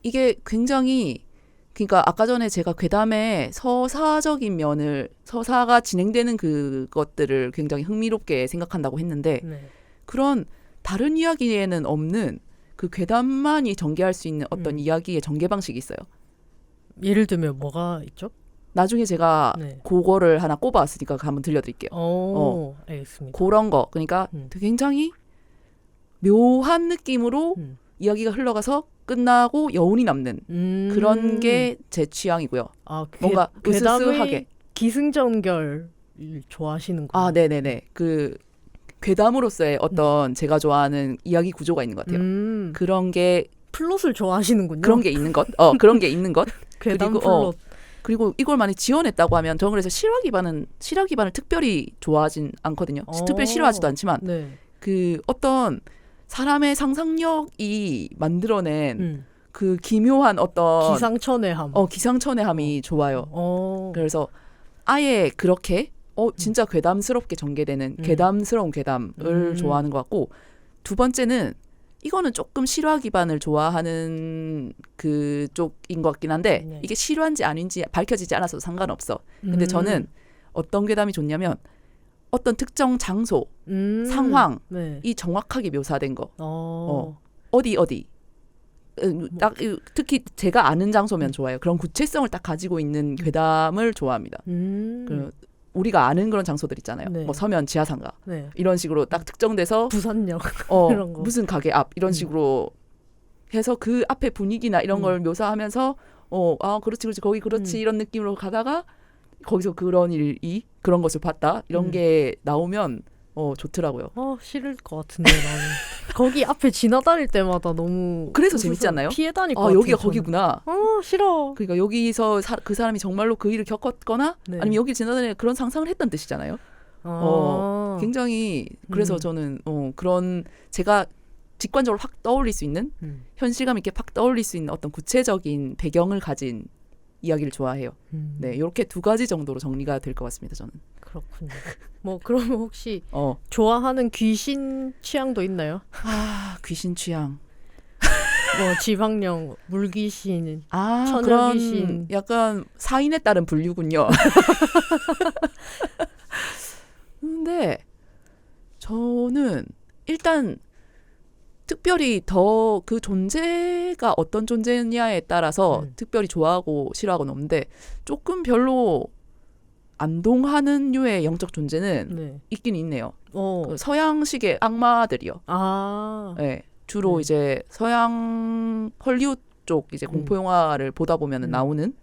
이게 굉장히 그러니까 아까 전에 제가 괴담의 서사적인 면을 서사가 진행되는 그것들을 굉장히 흥미롭게 생각한다고 했는데 그런 다른 이야기에는 없는 그 괴담만이 전개할 수 있는 어떤 이야기의 전개 방식이 있어요. 예를 들면 뭐가 있죠? 나중에 제가 그거를 하나 꼽아왔으니까 한번 들려드릴게요. 알겠습니다. 그런 거 그러니까 굉장히 묘한 느낌으로 이야기가 흘러가서 끝나고 여운이 남는 그런 게 제 취향이고요. 뭔가 으스스하게 기승전결 좋아하시는구나. 네네네. 그 괴담으로서의 어떤 제가 좋아하는 이야기 구조가 있는 것 같아요. 그런 게 플롯을 좋아하시는군요. 그런 게 있는 것. 그런 게 있는 것. 괴담 플롯. 그리고 이걸 많이 지원했다고 하면 저는 그래서 실화 기반을 특별히 좋아하진 않거든요. 특별히 싫어하지도 않지만 그 어떤 사람의 상상력이 만들어낸 그 기묘한 어떤 기상천외함. 기상천외함이 좋아요. 그래서 아예 그렇게 진짜 괴담스럽게 전개되는 괴담스러운 괴담을 좋아하는 것 같고, 두 번째는 이거는 조금 실화 기반을 좋아하는 그쪽인 것 같긴 한데 네. 이게 실화인지 아닌지 밝혀지지 않아서 상관없어. 근데 저는 어떤 괴담이 좋냐면 어떤 특정 장소, 상황이 네. 정확하게 묘사된 거. 어디 딱 특히 제가 아는 장소면 좋아요. 그런 구체성을 딱 가지고 있는 괴담을 좋아합니다. 우리가 아는 그런 장소들 있잖아요. 네. 뭐 서면 지하상가 네. 이런 식으로 딱 특정돼서 부산역 이런 거. 무슨 가게 앞 이런 식으로 해서 그 앞에 분위기나 이런 걸 묘사하면서 그렇지 거기 그렇지 이런 느낌으로 가다가 거기서 그런 일이 그런 것을 봤다 이런 게 나오면 좋더라고요. 싫을 것 같은데 나는. 거기 앞에 지나다닐 때마다 너무 그래서 재밌지 않나요? 피해 다닐 것 같아요. 여기가 저는. 거기구나. 싫어. 그러니까 여기서 그 사람이 정말로 그 일을 겪었거나 네. 아니면 여기 지나다니는 그런 상상을 했던 뜻이잖아요. 굉장히 그래서 저는 그런 제가 직관적으로 확 떠올릴 수 있는 현실감 있게 확 떠올릴 수 있는 어떤 구체적인 배경을 가진 이야기를 좋아해요. 네, 이렇게 두 가지 정도로 정리가 될 것 같습니다. 저는. 그렇군요. 뭐 그러면 혹시 좋아하는 귀신 취향도 있나요? 귀신 취향. 뭐 지방령, 물귀신, 그런 처녀귀신. 약간 사인에 따른 분류군요. 근데 저는 일단 특별히 더 그 존재가 어떤 존재냐에 따라서 특별히 좋아하고 싫어하고는 없는데 조금 별로 안동하는 류의 영적 존재는 있긴 있네요. 그 서양식의 악마들이요. 네, 주로 이제 서양 헐리우드 쪽 이제 공포 영화를 보다 보면은 나오는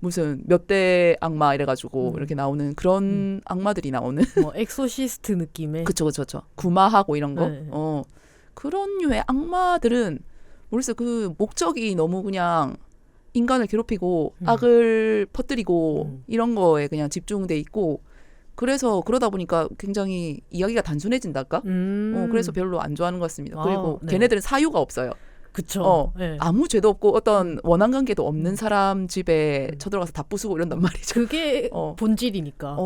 무슨 몇 대 악마 이래가지고 이렇게 나오는 그런 악마들이 나오는 뭐 엑소시스트 느낌의. 그쵸. 구마하고 이런 거. 네. 그런 류의 악마들은 모르겠어요. 그 목적이 너무 그냥 인간을 괴롭히고 악을 퍼뜨리고 이런 거에 그냥 집중돼 있고, 그래서 그러다 보니까 굉장히 이야기가 단순해진달까? 그래서 별로 안 좋아하는 것 같습니다. 그리고 걔네들은 사유가 없어요. 그쵸. 아무 죄도 없고 어떤 원한 관계도 없는 사람 집에 쳐들어가서 다 부수고 이런단 말이죠. 그게 본질이니까.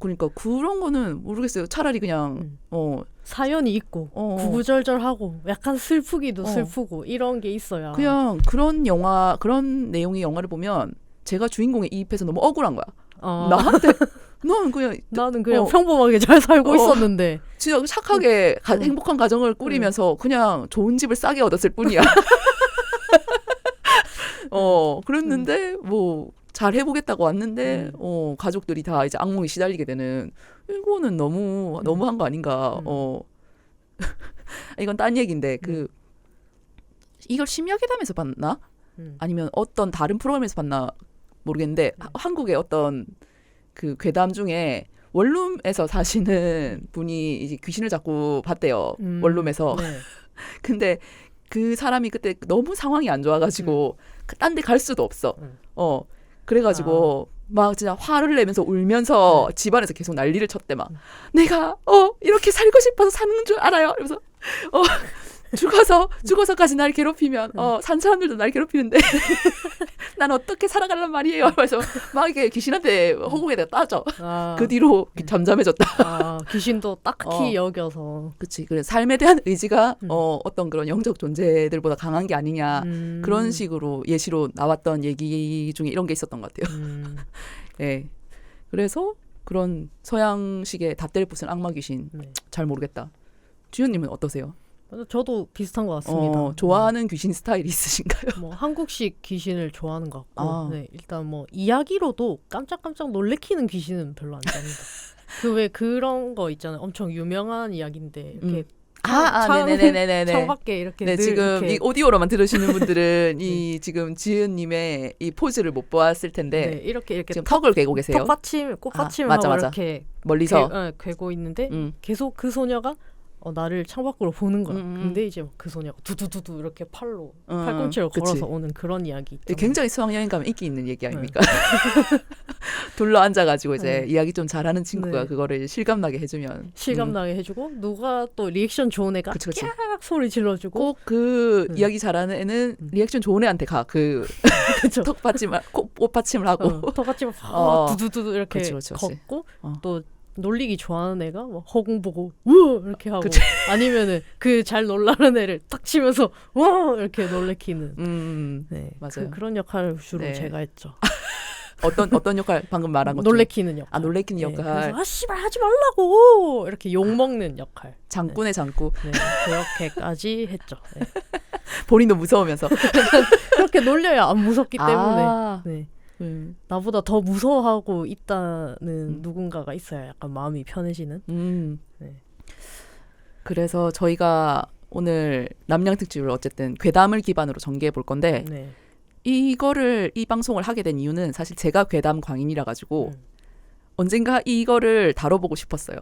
그러니까 그런 거는 모르겠어요. 차라리 그냥 사연이 있고 구구절절하고 약간 슬프기도 슬프고 이런 게 있어야. 그냥 그런 영화, 그런 내용의 영화를 보면 제가 주인공에 이입해서 너무 억울한 거야. 나한테 나는 그냥 평범하게 잘 살고 있었는데 진짜 착하게 행복한 가정을 꾸리면서 그냥 좋은 집을 싸게 얻었을 뿐이야. 그랬는데 뭐 잘 해보겠다고 왔는데 가족들이 다 이제 악몽에 시달리게 되는, 이거는 너무한 거 아닌가. 이건 딴 얘기인데 이걸 심야괴담에서 봤나? 아니면 어떤 다른 프로그램에서 봤나 모르겠는데 한국의 어떤 그 괴담 중에 원룸에서 사시는 분이 이제 귀신을 자꾸 봤대요. 원룸에서. 네. 근데 그 사람이 그때 너무 상황이 안 좋아가지고 딴 데 갈 수도 없어. 그래가지고 막 진짜 화를 내면서 울면서 집안에서 계속 난리를 쳤대. 막 내가 이렇게 살고 싶어서 사는 줄 알아요. 이러면서 죽어서까지 날 괴롭히면 산 사람들도 날 괴롭히는데 난 어떻게 살아가란 말이에요. 그래서 막 이게 귀신한테 허공에다가 따져. 그 뒤로 잠잠해졌다. 귀신도 딱히 여겨서. 그치. 그래 삶에 대한 의지가 어떤 그런 영적 존재들보다 강한 게 아니냐. 그런 식으로 예시로 나왔던 얘기 중에 이런 게 있었던 것 같아요. 네. 그래서 그런 서양식의 닷대를 부순 악마 귀신 잘 모르겠다. 주연님은 어떠세요? 저도 비슷한 것 같습니다. 좋아하는 귀신 스타일이 있으신가요? 뭐 한국식 귀신을 좋아하는 것 같고, 일단 뭐 이야기로도 깜짝깜짝 놀래키는 귀신은 별로 안 좋아합니다. 그 왜 그런 거 있잖아요. 엄청 유명한 이야기인데 이렇게 네네네네네. 창밖에 이렇게. 네, 지금 이렇게. 이 오디오로만 들으시는 분들은 이 지금 지은님의 이 포즈를 못 보았을 텐데 이렇게 지금 턱을 괴고 계세요. 꽃받침을 하고 이렇게 멀리서 괴고 있는데 계속 그 소녀가 나를 창밖으로 보는 거야. 근데 이제 그 소녀가 두두두두 이렇게 팔꿈치를 걸어서 오는 그런 이야기 있잖아. 굉장히 수학여행 가면 인기 있는 얘기 아닙니까? 둘러 앉아가지고 이제 이야기 좀 잘하는 친구가 그거를 실감나게 해주면 실감나게 해주고 누가 또 리액션 좋은 애가 그치. 깍 소리 질러주고 꼭 그 이야기 잘하는 애는 리액션 좋은 애한테 가. 그 꽃받침을 하고 턱받침을 두두두두 이렇게 그치. 걷고 또 놀리기 좋아하는 애가 뭐 허공 보고 우와 이렇게 하고 아니면은 그 잘 놀라는 애를 탁 치면서 우와 이렇게 놀래키는 네, 맞아요. 그런 역할을 주로 제가 했죠. 어떤 역할 방금 말한 것 놀래키는 역할. 놀래키는 역할. 그래서 씨발 하지 말라고 이렇게 욕 먹는 역할. 장군의 장구. 네, 그렇게까지 했죠. 네. 본인도 무서우면서 그렇게 놀려야 안 무섭기 때문에. 네. 나보다 더 무서워하고 있다는 누군가가 있어야 약간 마음이 편해지는. 네. 그래서 저희가 오늘 남양 특집을 어쨌든 괴담을 기반으로 전개해 볼 건데 이 방송을 하게 된 이유는 사실 제가 괴담 광인이라 가지고 언젠가 이거를 다뤄보고 싶었어요.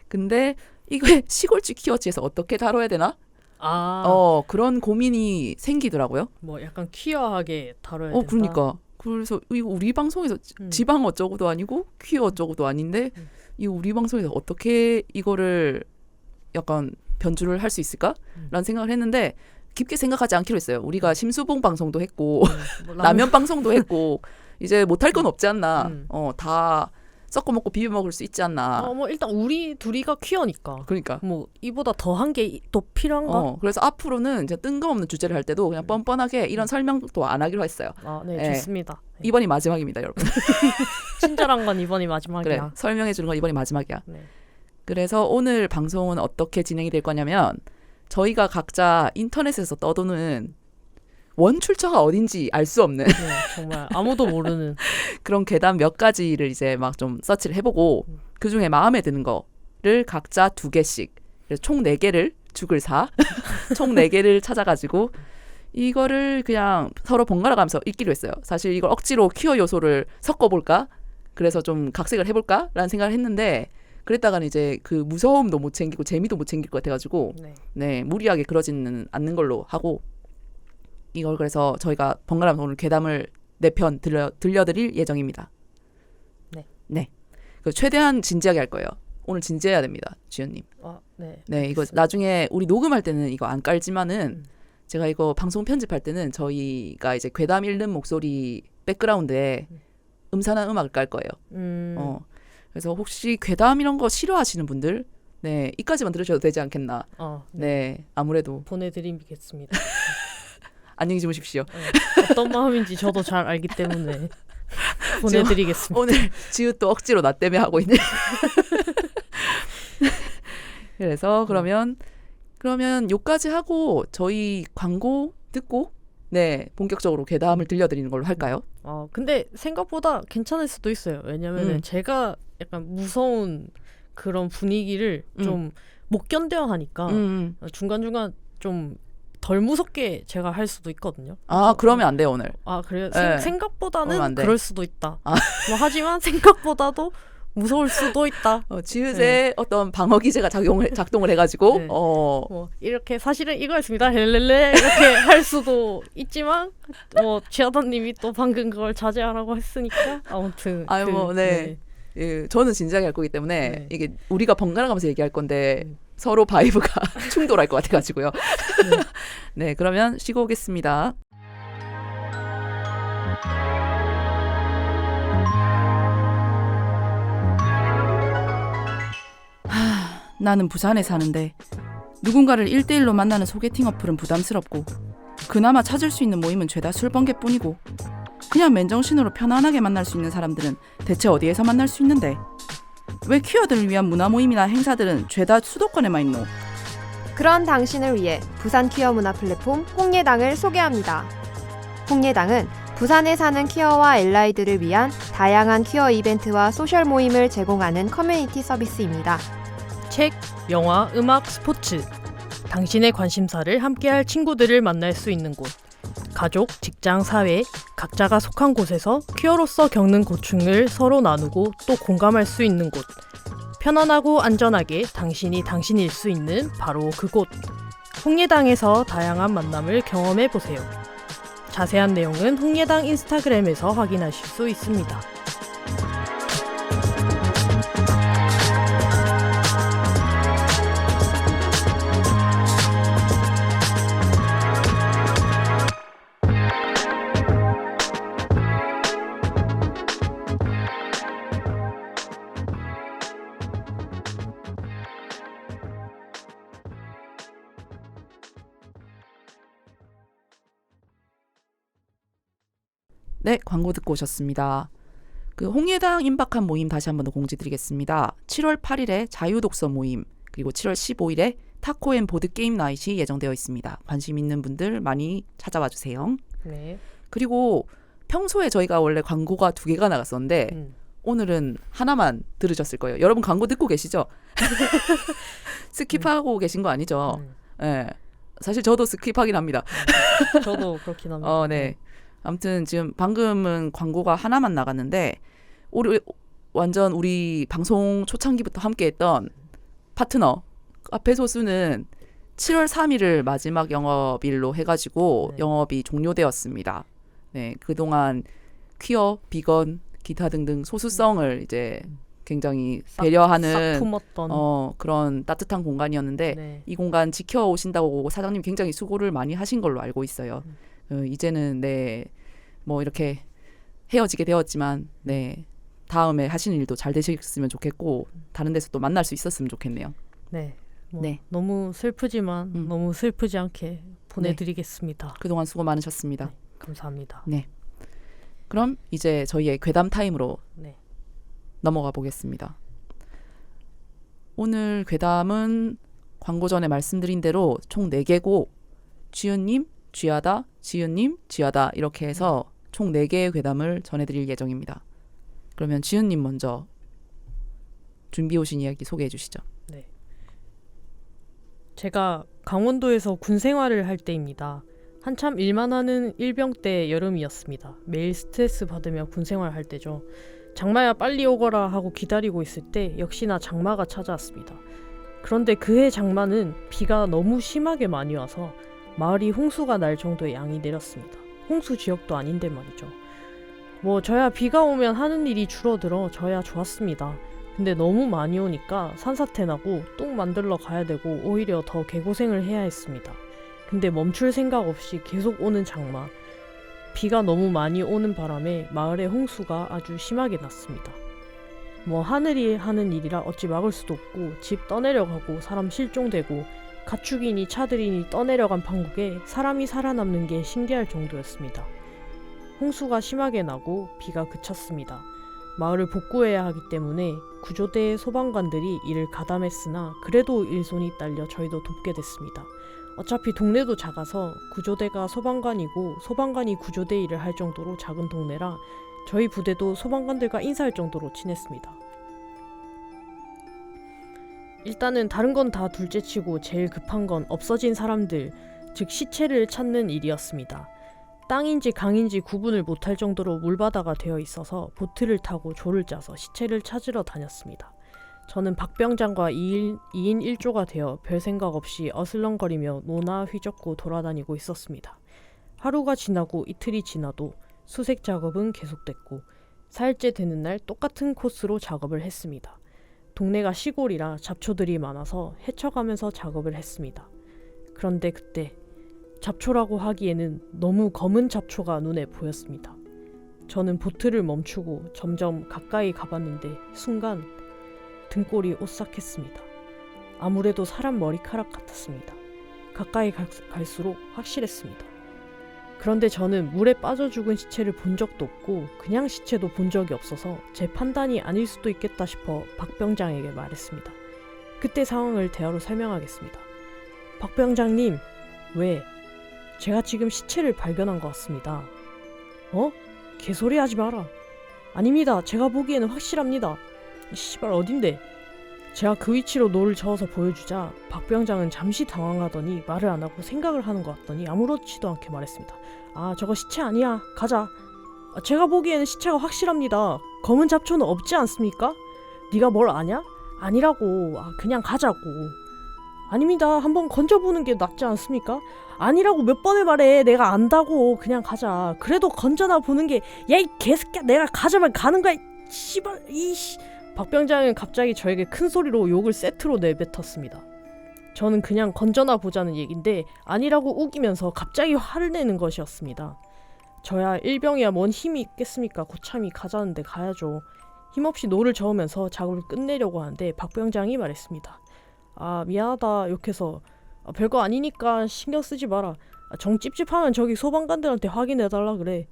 근데 이게 시골집 키워치에서 어떻게 다뤄야 되나? 그런 고민이 생기더라고요. 뭐 약간 퀴어하게 다뤄야 된다. 그러니까. 그래서 이거 우리 방송에서 지방 어쩌고도 아니고 퀴어 어쩌고도 아닌데 이 우리 방송에서 어떻게 이거를 약간 변주를 할 수 있을까? 라는 생각을 했는데 깊게 생각하지 않기로 했어요. 우리가 심수봉 방송도 했고 뭐 라면 방송도 했고 이제 못할 건 없지 않나. 다 섞어 먹고 비벼 먹을 수 있지 않나. 뭐 일단 우리 둘이가 퀴어니까. 그러니까. 뭐 이보다 더한 게 또 필요한가? 그래서 앞으로는 이제 뜬금없는 주제를 할 때도 그냥 뻔뻔하게 이런 설명도 안 하기로 했어요. 네, 좋습니다. 네. 이번이 마지막입니다, 여러분. 친절한 건 이번이 마지막이야. 그래, 설명해 주는 건 이번이 마지막이야. 네. 그래서 오늘 방송은 어떻게 진행이 될 거냐면 저희가 각자 인터넷에서 떠도는 원출처가 어딘지 알 수 없는 정말 아무도 모르는 그런 괴담 몇 가지를 이제 막 좀 서치를 해보고 그중에 마음에 드는 거를 각자 2개씩 총 4개를 죽을 사 총 4개를 찾아가지고 이거를 그냥 서로 번갈아 가면서 읽기로 했어요. 사실 이걸 억지로 퀴어 요소를 섞어볼까? 그래서 좀 각색을 해볼까? 라는 생각을 했는데 그랬다가는 이제 그 무서움도 못 챙기고 재미도 못 챙길 것 같아가지고 무리하게 그러지는 않는 걸로 하고 이걸 그래서 저희가 번갈아가면서 오늘 괴담을 4편 들려드릴 예정입니다. 네. 최대한 진지하게 할 거예요. 오늘 진지해야 됩니다, 지연님. 네, 이거 나중에 우리 녹음할 때는 이거 안 깔지만은 제가 이거 방송 편집할 때는 저희가 이제 괴담 읽는 목소리 백그라운드에 음산한 음악을 깔 거예요. 그래서 혹시 괴담 이런 거 싫어하시는 분들, 이까지만 들으셔도 되지 않겠나. 네, 아무래도 보내드리겠습니다. 안녕히 주무십시오. 어떤 마음인지 저도 잘 알기 때문에 보내드리겠습니다. 오늘 지읒도 억지로 나 때문에 하고 있네. 그래서 그러면 요까지 하고 저희 광고 듣고 본격적으로 괴담을 들려드리는 걸로 할까요? 근데 생각보다 괜찮을 수도 있어요. 왜냐면은 제가 약간 무서운 그런 분위기를 좀 못 견뎌 하니까 중간중간 좀 덜 무섭게 제가 할 수도 있거든요. 그러면 안 돼요, 오늘. 그래요? 생각보다는 그럴 수도 있다. 뭐 하지만 생각보다도 무서울 수도 있다. 지읒의 어떤 방어 기제가 작동을 해가지고 뭐 이렇게 사실은 이거였습니다. 헬렐레 이렇게 할 수도 있지만 뭐 지하다님이 또 방금 그걸 자제하라고 했으니까 아무튼 저는 진지하게 할 거기 때문에 이게 우리가 번갈아가면서 얘기할 건데 서로 바이브가 충돌할 것 같아가지고요. 네, 그러면 쉬고 오겠습니다. 나는 부산에 사는데 누군가를 1대1로 만나는 소개팅 어플은 부담스럽고 그나마 찾을 수 있는 모임은 죄다 술번개뿐이고 그냥 맨정신으로 편안하게 만날 수 있는 사람들은 대체 어디에서 만날 수 있는데 왜 퀴어들을 위한 문화 모임이나 행사들은 죄다 수도권에만 있노? 그런 당신을 위해 부산 퀴어 문화 플랫폼 홍예당을 소개합니다. 홍예당은 부산에 사는 퀴어와 알라이들을 위한 다양한 퀴어 이벤트와 소셜 모임을 제공하는 커뮤니티 서비스입니다. 책, 영화, 음악, 스포츠 당신의 관심사를 함께할 친구들을 만날 수 있는 곳 가족, 직장, 사회 각자가 속한 곳에서 퀴어로서 겪는 고충을 서로 나누고 또 공감할 수 있는 곳 편안하고 안전하게 당신이 당신일 수 있는 바로 그곳. 홍예당에서 다양한 만남을 경험해보세요. 자세한 내용은 홍예당 인스타그램에서 확인하실 수 있습니다. 네, 광고 듣고 오셨습니다. 그 홍예당 임박한 모임 다시 한번 더 공지드리겠습니다. 7월 8일에 자유독서 모임, 그리고 7월 15일에 타코앤 보드게임 나잇이 예정되어 있습니다. 관심 있는 분들 많이 찾아와 주세요. 네. 그리고 평소에 저희가 원래 광고가 2개가 나갔었는데 오늘은 하나만 들으셨을 거예요. 여러분 광고 듣고 계시죠? 스킵하고 계신 거 아니죠? 네. 사실 저도 스킵하긴 합니다. 저도 그렇긴 합니다. 네. 아무튼 지금 방금은 광고가 하나만 나갔는데 완전 우리 방송 초창기부터 함께했던 파트너 카페 소수는 7월 3일을 마지막 영업일로 해가지고 영업이 종료되었습니다. 네, 그동안 퀴어, 비건, 기타 등등 소수성을 이제 굉장히 배려하는 싹 품었던 그런 따뜻한 공간이었는데 이 공간 지켜오신다고 사장님 굉장히 수고를 많이 하신 걸로 알고 있어요. 이제는 뭐 이렇게 헤어지게 되었지만 다음에 하시는 일도 잘 되셨으면 좋겠고 다른 데서 또 만날 수 있었으면 좋겠네요. 네. 너무 슬프지만 너무 슬프지 않게 보내드리겠습니다. 그동안 수고 많으셨습니다. 네, 감사합니다. 네. 그럼 이제 저희의 괴담 타임으로 넘어가 보겠습니다. 오늘 괴담은 광고 전에 말씀드린 대로 총 4개고 쥐은님, 쥐하다, 지은님, 쥐하다 이렇게 해서 총 4개의 괴담을 전해드릴 예정입니다. 그러면 지은님 먼저 준비해 오신 이야기 소개해 주시죠. 네. 제가 강원도에서 군 생활을 할 때입니다. 한참 일만 하는 일병 때 여름이었습니다. 매일 스트레스 받으며 군 생활할 때죠. 장마야 빨리 오거라 하고 기다리고 있을 때 역시나 장마가 찾아왔습니다. 그런데 그해 장마는 비가 너무 심하게 많이 와서 마을이 홍수가 날 정도의 양이 내렸습니다. 홍수 지역도 아닌데 말이죠. 저야 비가 오면 하는 일이 줄어들어 저야 좋았습니다. 근데 너무 많이 오니까 산사태 나고 똥 만들러 가야 되고 오히려 더 개고생을 해야 했습니다. 근데 멈출 생각 없이 계속 오는 장마. 비가 너무 많이 오는 바람에 마을에 홍수가 아주 심하게 났습니다. 하늘이 하는 일이라 어찌 막을 수도 없고 집 떠내려가고 사람 실종되고 가축이니 차들이니 떠내려간 판국에 사람이 살아남는 게 신기할 정도였습니다. 홍수가 심하게 나고 비가 그쳤습니다. 마을을 복구해야 하기 때문에 구조대의 소방관들이 일을 가담했으나 그래도 일손이 딸려 저희도 돕게 됐습니다. 어차피 동네도 작아서 구조대가 소방관이고 소방관이 구조대 일을 할 정도로 작은 동네라 저희 부대도 소방관들과 인사할 정도로 친했습니다. 일단은 다른 건 다 둘째치고 제일 급한 건 없어진 사람들, 즉 시체를 찾는 일이었습니다. 땅인지 강인지 구분을 못할 정도로 물바다가 되어 있어서 보트를 타고 조를 짜서 시체를 찾으러 다녔습니다. 저는 박병장과 2인 1조가 되어 별 생각 없이 어슬렁거리며 노나 휘젓고 돌아다니고 있었습니다. 하루가 지나고 이틀이 지나도 수색 작업은 계속됐고 4일째 되는 날 똑같은 코스로 작업을 했습니다. 동네가 시골이라 잡초들이 많아서 헤쳐가면서 작업을 했습니다. 그런데 그때 잡초라고 하기에는 너무 검은 잡초가 눈에 보였습니다. 저는 보트를 멈추고 점점 가까이 가봤는데 순간 등골이 오싹했습니다. 아무래도 사람 머리카락 같았습니다. 가까이 갈수록 확실했습니다. 그런데 저는 물에 빠져 죽은 시체를 본 적도 없고 그냥 시체도 본 적이 없어서 제 판단이 아닐 수도 있겠다 싶어 박병장에게 말했습니다. 그때 상황을 대화로 설명하겠습니다. 박병장님, 왜? 제가 지금 시체를 발견한 것 같습니다. 개소리 하지 마라. 아닙니다. 제가 보기에는 확실합니다. 씨발 어딘데? 제가 그 위치로 노를 저어서 보여주자 박병장은 잠시 당황하더니 말을 안 하고 생각을 하는 것 같더니 아무렇지도 않게 말했습니다. 저거 시체 아니야. 가자. 제가 보기에는 시체가 확실합니다. 검은 잡초는 없지 않습니까? 네가 뭘 아냐? 아니라고. 그냥 가자고. 아닙니다. 한번 건져보는 게 낫지 않습니까? 아니라고 몇 번을 말해. 내가 안다고. 그냥 가자. 그래도 건져나 보는 게, 야 이 개새끼야, 내가 가자면 가는 거야. 씨발 이씨. 박 병장은 갑자기 저에게 큰 소리로 욕을 세트로 내뱉었습니다. 저는 그냥 건져나 보자는 얘긴데 아니라고 우기면서 갑자기 화를 내는 것이었습니다. 저야 일병이야 뭔 힘이 있겠습니까? 고참이 가자는데 가야죠. 힘없이 노를 저으면서 작업을 끝내려고 하는데 박 병장이 말했습니다. 미안하다 욕해서. 별거 아니니까 신경 쓰지 마라. 정 찝찝하면 저기 소방관들한테 확인해달라 그래.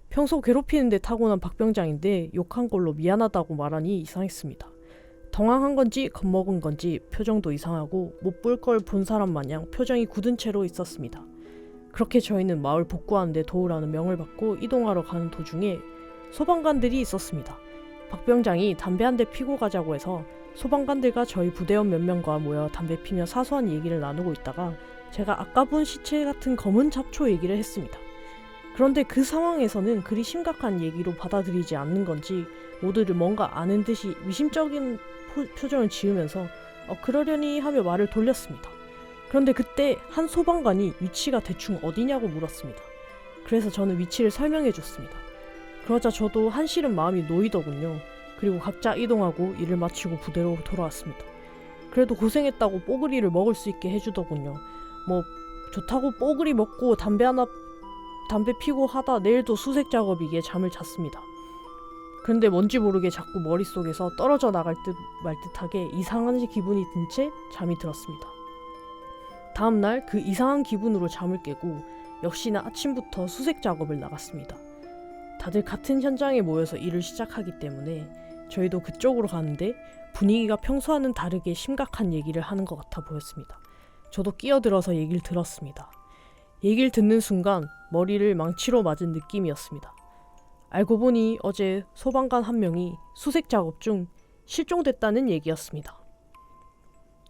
평소 괴롭히는데 타고난 박 병장인데 욕한 걸로 미안하다고 말하니 이상했습니다. 당황한 건지 겁먹은 건지 표정도 이상하고 못 볼 걸 본 사람 마냥 표정이 굳은 채로 있었습니다. 그렇게 저희는 마을 복구하는 데 도우라는 명을 받고 이동하러 가는 도중에 소방관들이 있었습니다. 박 병장이 담배 한 대 피고 가자고 해서 소방관들과 저희 부대원 몇 명과 모여 담배 피며 사소한 얘기를 나누고 있다가 제가 아까 본 시체 같은 검은 잡초 얘기를 했습니다. 그런데 그 상황에서는 그리 심각한 얘기로 받아들이지 않는 건지 모두들 뭔가 아는 듯이 미심쩍은 표정을 지으면서 그러려니 하며 말을 돌렸습니다. 그런데 그때 한 소방관이 위치가 대충 어디냐고 물었습니다. 그래서 저는 위치를 설명해 줬습니다. 그러자 저도 한시름 마음이 놓이더군요. 그리고 각자 이동하고 일을 마치고 부대로 돌아왔습니다. 그래도 고생했다고 뽀글이를 먹을 수 있게 해주더군요. 좋다고 뽀글이 먹고 담배 피고 하다 내일도 수색 작업이기에 잠을 잤습니다. 그런데 뭔지 모르게 자꾸 머릿속에서 떨어져 나갈 듯 말 듯하게 이상한 기분이 든 채 잠이 들었습니다. 다음날 그 이상한 기분으로 잠을 깨고 역시나 아침부터 수색 작업을 나갔습니다. 다들 같은 현장에 모여서 일을 시작하기 때문에 저희도 그쪽으로 가는데 분위기가 평소와는 다르게 심각한 얘기를 하는 것 같아 보였습니다. 저도 끼어들어서 얘기를 들었습니다. 얘기를 듣는 순간 머리를 망치로 맞은 느낌이었습니다. 알고 보니 어제 소방관 한 명이 수색 작업 중 실종됐다는 얘기였습니다.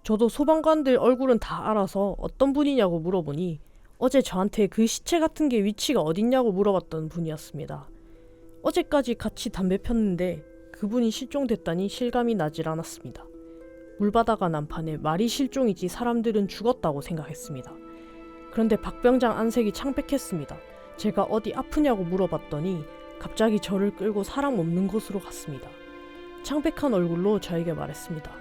저도 소방관들 얼굴은 다 알아서 어떤 분이냐고 물어보니 어제 저한테 그 시체 같은 게 위치가 어딨냐고 물어봤던 분이었습니다. 어제까지 같이 담배 폈는데 그분이 실종됐다니 실감이 나질 않았습니다. 물바다가 난판에 말이 실종이지 사람들은 죽었다고 생각했습니다. 그런데 박 병장 안색이 창백했습니다. 제가 어디 아프냐고 물어봤더니 갑자기 저를 끌고 사람 없는 곳으로 갔습니다. 창백한 얼굴로 저에게 말했습니다.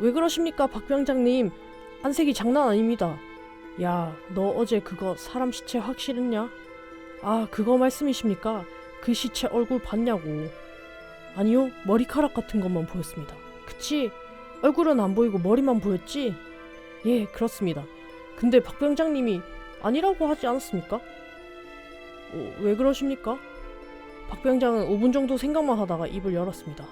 왜 그러십니까 박 병장님? 안색이 장난 아닙니다. 야, 너 어제 그거 사람 시체 확실했냐? 그거 말씀이십니까? 그 시체 얼굴 봤냐고. 아니요, 머리카락 같은 것만 보였습니다. 그치? 얼굴은 안 보이고 머리만 보였지? 예, 그렇습니다. 근데 박 병장님이 아니라고 하지 않았습니까? 왜 그러십니까? 박 병장은 5분 정도 생각만 하다가 입을 열었습니다.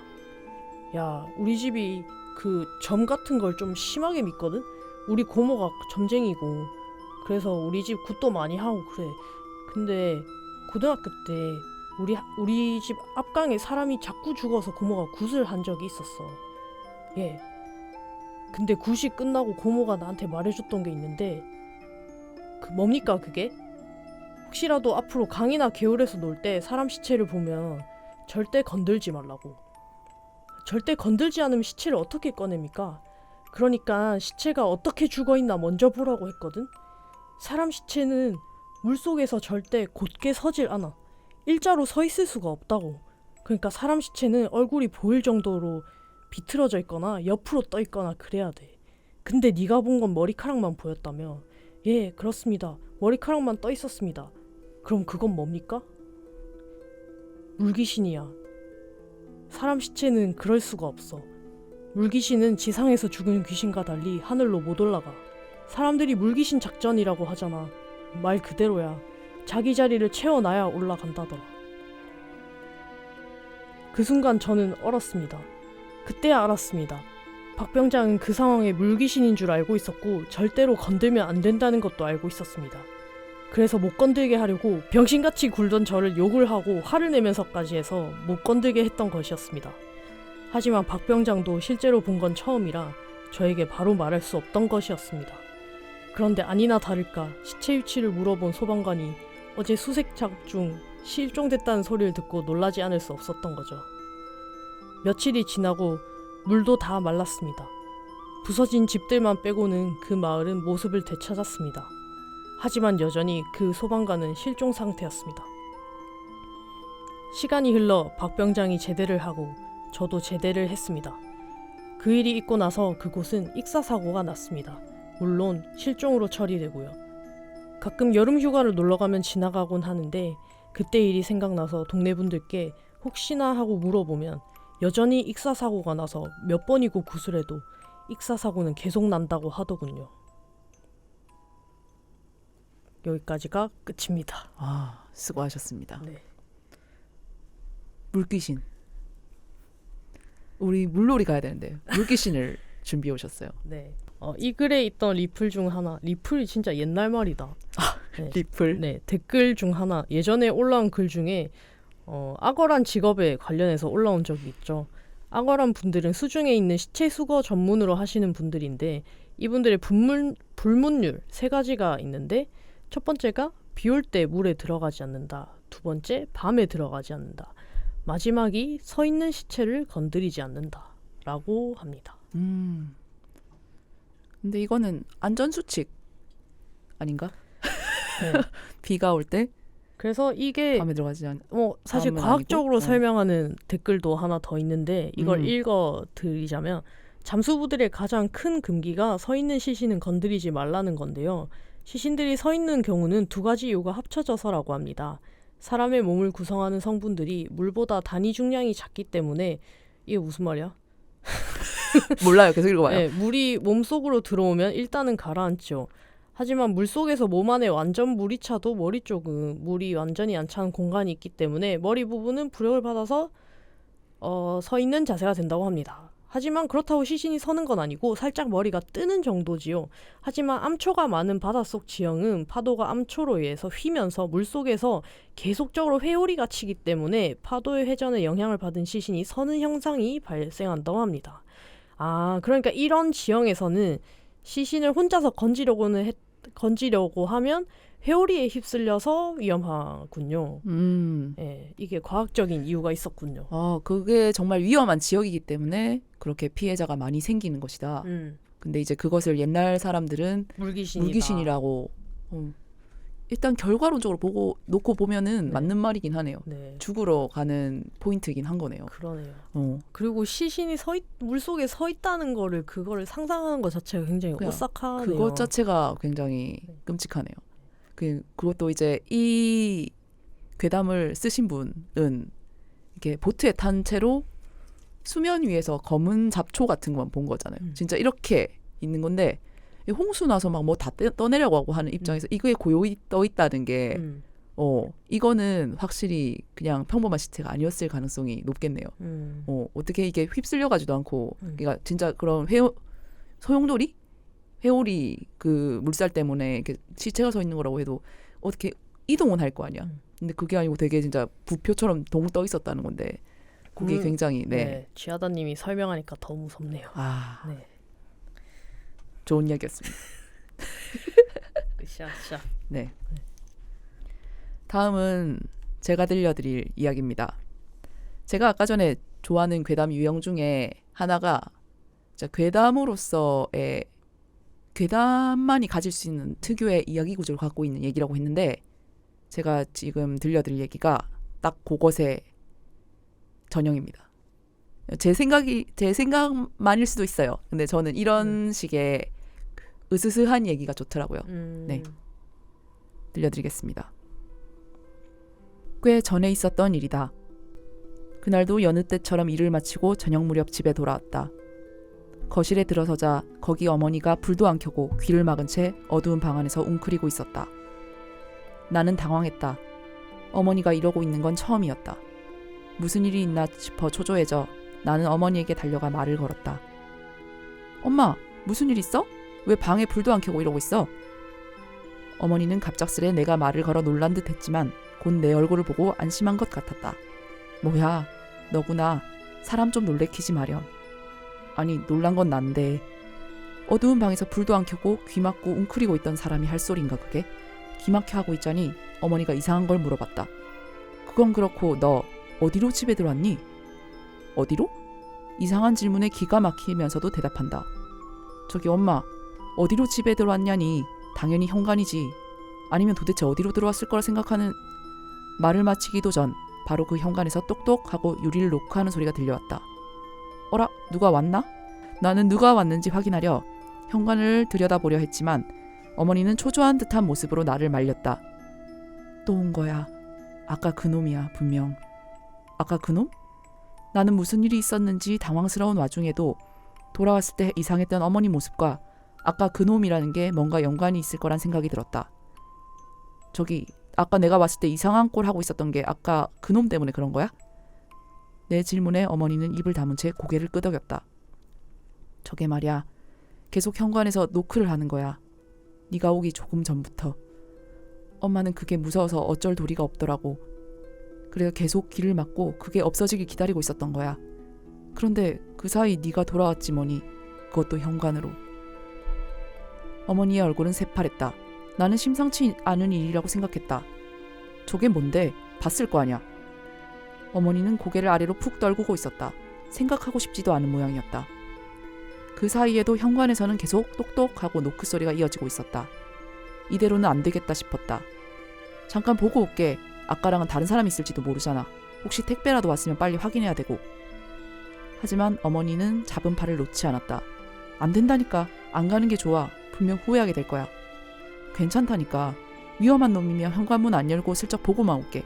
야, 우리 집이 그 점 같은 걸 좀 심하게 믿거든? 우리 고모가 점쟁이고 그래서 우리 집 굿도 많이 하고 그래. 근데 고등학교 때 우리 집 앞강에 사람이 자꾸 죽어서 고모가 굿을 한 적이 있었어. 예. 근데 굿이 끝나고 고모가 나한테 말해줬던 게 있는데 뭡니까 그게? 혹시라도 앞으로 강이나 개울에서 놀 때 사람 시체를 보면 절대 건들지 말라고. 절대 건들지 않으면 시체를 어떻게 꺼냅니까? 그러니까 시체가 어떻게 죽어있나 먼저 보라고 했거든? 사람 시체는 물속에서 절대 곧게 서질 않아. 일자로 서 있을 수가 없다고. 그러니까 사람 시체는 얼굴이 보일 정도로 비틀어져 있거나 옆으로 떠 있거나 그래야 돼. 근데 네가 본 건 머리카락만 보였다며. 예, 그렇습니다. 머리카락만 떠 있었습니다. 그럼 그건 뭡니까? 물귀신이야. 사람 시체는 그럴 수가 없어. 물귀신은 지상에서 죽은 귀신과 달리 하늘로 못 올라가. 사람들이 물귀신 작전이라고 하잖아. 말 그대로야. 자기 자리를 채워놔야 올라간다더라. 그 순간 저는 얼었습니다. 그때야 알았습니다. 박 병장은 그 상황에 물귀신인 줄 알고 있었고 절대로 건들면 안 된다는 것도 알고 있었습니다. 그래서 못 건들게 하려고 병신같이 굴던 저를 욕을 하고 화를 내면서까지 해서 못 건들게 했던 것이었습니다. 하지만 박 병장도 실제로 본 건 처음이라 저에게 바로 말할 수 없던 것이었습니다. 그런데 아니나 다를까 시체 위치를 물어본 소방관이 어제 수색 작업 중 실종됐다는 소리를 듣고 놀라지 않을 수 없었던 거죠. 며칠이 지나고 물도 다 말랐습니다. 부서진 집들만 빼고는 그 마을은 모습을 되찾았습니다. 하지만 여전히 그 소방관은 실종 상태였습니다. 시간이 흘러 박병장이 제대를 하고 저도 제대를 했습니다. 그 일이 있고 나서 그곳은 익사사고가 났습니다. 물론 실종으로 처리되고요. 가끔 여름 휴가를 놀러가면 지나가곤 하는데 그때 일이 생각나서 동네 분들께 혹시나 하고 물어보면 여전히 익사사고가 나서 몇 번이고 구술해도 익사사고는 계속 난다고 하더군요. 여기까지가 끝입니다. 아, 수고하셨습니다. 네. 물귀신. 우리 물놀이 가야 되는데 물귀신을 준비해 오셨어요. 네. 이 글에 있던 리플 중 하나. 리플이 진짜 옛날 말이다. 네. 리플. 네. 댓글 중 하나. 예전에 올라온 글 중에 악어란 직업에 관련해서 올라온 적이 있죠. 악어란 분들은 수중에 있는 시체 수거 전문으로 하시는 분들인데 이분들의 불문율 3가지가 있는데 첫 번째가 비 올 때 물에 들어가지 않는다. 두 번째, 밤에 들어가지 않는다. 마지막이 서 있는 시체를 건드리지 않는다. 라고 합니다. 근데 이거는 안전수칙 아닌가? 네. 비가 올 때 그래서 이게 밤에 들어가지 않. 사실 밤은 과학적으로 아니고? 설명하는 댓글도 하나 더 있는데 이걸 읽어드리자면 잠수부들의 가장 큰 금기가 서 있는 시신은 건드리지 말라는 건데요. 시신들이 서 있는 경우는 2가지 이유가 합쳐져서라고 합니다. 사람의 몸을 구성하는 성분들이 물보다 단위 중량이 작기 때문에 이게 무슨 말이야? 몰라요. 계속 읽어봐요. 네, 물이 몸속으로 들어오면 일단은 가라앉죠. 하지만 물속에서 몸 안에 완전 물이 차도 머리 쪽은 물이 완전히 안 차는 공간이 있기 때문에 머리 부분은 부력을 받아서 서 있는 자세가 된다고 합니다. 하지만 그렇다고 시신이 서는 건 아니고 살짝 머리가 뜨는 정도지요. 하지만 암초가 많은 바닷속 지형은 파도가 암초로 의해서 휘면서 물속에서 계속적으로 회오리가 치기 때문에 파도의 회전에 영향을 받은 시신이 서는 현상이 발생한다고 합니다. 아, 그러니까 이런 지형에서는 시신을 혼자서 건지려고 하면 회오리에 휩쓸려서 위험하군요. 예, 이게 과학적인 이유가 있었군요. 그게 정말 위험한 지역이기 때문에 그렇게 피해자가 많이 생기는 것이다. 근데 이제 그것을 옛날 사람들은 물귀신이라고 일단 결과론적으로 놓고 보면은 네. 맞는 말이긴 하네요. 네. 죽으러 가는 포인트이긴 한 거네요. 그러네요. 그리고 시신이 물속에 서 있다는 그거를 상상하는 것 자체가 굉장히 오싹하네요. 그것 자체가 굉장히 끔찍하네요. 그것도 이제 이 괴담을 쓰신 분은 이렇게 보트에 탄 채로 수면 위에서 검은 잡초 같은 것만 본 거잖아요. 진짜 이렇게 있는 건데 홍수 나서 막 뭐 다 떠내려고 하는 입장에서 이거에 고요히 떠 있다는 게 이거는 확실히 그냥 평범한 시체가 아니었을 가능성이 높겠네요. 어떻게 이게 휩쓸려가지도 않고 그러니까 진짜 그런 소용돌이? 회오리 그 물살 때문에 이렇게 시체가 서 있는 거라고 해도 어떻게 이동은 할 거 아니야. 근데 그게 아니고 되게 진짜 부표처럼 동떠 있었다는 건데 그게 굉장히 쥐하다님이 설명하니까 더 무섭네요. 네. 좋은 이야기였습니다. 으쌰으쌰. 네. 다음은 제가 들려드릴 이야기입니다. 제가 아까 전에 좋아하는 괴담 유형 중에 하나가 괴담으로서의 괴담만이 가질 수 있는 특유의 이야기 구조를 갖고 있는 얘기라고 했는데 제가 지금 들려드릴 얘기가 딱 그것의 전형입니다. 제 생각만일 수도 있어요. 근데 저는 이런 식의 으스스한 얘기가 좋더라고요. 네, 들려드리겠습니다. 꽤 전에 있었던 일이다. 그날도 여느 때처럼 일을 마치고 저녁 무렵 집에 돌아왔다. 거실에 들어서자 거기 어머니가 불도 안 켜고 귀를 막은 채 어두운 방 안에서 웅크리고 있었다. 나는 당황했다. 어머니가 이러고 있는 건 처음이었다. 무슨 일이 있나 싶어 초조해져 나는 어머니에게 달려가 말을 걸었다. 엄마, 무슨 일 있어? 왜 방에 불도 안 켜고 이러고 있어? 어머니는 갑작스레 내가 말을 걸어 놀란 듯 했지만 곧 내 얼굴을 보고 안심한 것 같았다. 뭐야, 너구나. 사람 좀 놀래키지 마렴. 아니, 놀란 건 난데. 어두운 방에서 불도 안 켜고 귀 막고 웅크리고 있던 사람이 할 소린가 그게? 귀 막혀 하고 있자니 어머니가 이상한 걸 물어봤다. 그건 그렇고 너 어디로 집에 들어왔니? 어디로? 이상한 질문에 기가 막히면서도 대답한다. 저기 엄마, 어디로 집에 들어왔냐니? 당연히 현관이지. 아니면 도대체 어디로 들어왔을 거라 생각하는. 말을 마치기도 전 바로 그 현관에서 똑똑 하고 유리를 노크하는 소리가 들려왔다. 어라, 누가 왔나? 나는 누가 왔는지 확인하려 현관을 들여다보려 했지만 어머니는 초조한 듯한 모습으로 나를 말렸다. 또 온 거야. 아까 그놈이야, 분명. 아까 그놈? 나는 무슨 일이 있었는지 당황스러운 와중에도 돌아왔을 때 이상했던 어머니 모습과 아까 그놈이라는 게 뭔가 연관이 있을 거란 생각이 들었다. 저기, 아까 내가 왔을 때 이상한 꼴 하고 있었던 게 아까 그놈 때문에 그런 거야? 내 질문에 어머니는 입을 다문 채 고개를 끄덕였다. 저게 말이야, 계속 현관에서 노크를 하는 거야. 네가 오기 조금 전부터. 엄마는 그게 무서워서 어쩔 도리가 없더라고. 그래서 계속 길을 막고 그게 없어지길 기다리고 있었던 거야. 그런데 그 사이 네가 돌아왔지 뭐니. 그것도 현관으로. 어머니의 얼굴은 새파랬다. 나는 심상치 않은 일이라고 생각했다. 저게 뭔데? 봤을 거 아니야. 어머니는 고개를 아래로 푹 떨구고 있었다. 생각하고 싶지도 않은 모양이었다. 그 사이에도 현관에서는 계속 똑똑하고 노크 소리가 이어지고 있었다. 이대로는 안 되겠다 싶었다. 잠깐 보고 올게. 아까랑은 다른 사람이 있을지도 모르잖아. 혹시 택배라도 왔으면 빨리 확인해야 되고. 하지만 어머니는 잡은 팔을 놓지 않았다. 안 된다니까. 안 가는 게 좋아. 분명 후회하게 될 거야. 괜찮다니까. 위험한 놈이면 현관문 안 열고 슬쩍 보고만 올게.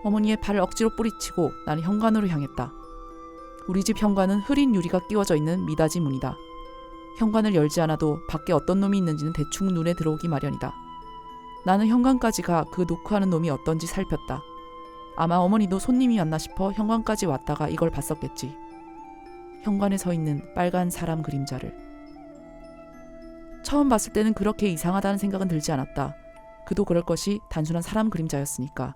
어머니의 발을 억지로 뿌리치고 나는 현관으로 향했다. 우리 집 현관은 흐린 유리가 끼워져 있는 미닫이 문이다. 현관을 열지 않아도 밖에 어떤 놈이 있는지는 대충 눈에 들어오기 마련이다. 나는 현관까지 가 그 노크하는 놈이 어떤지 살폈다. 아마 어머니도 손님이 왔나 싶어 현관까지 왔다가 이걸 봤었겠지. 현관에 서 있는 빨간 사람 그림자를. 처음 봤을 때는 그렇게 이상하다는 생각은 들지 않았다. 그도 그럴 것이 단순한 사람 그림자였으니까.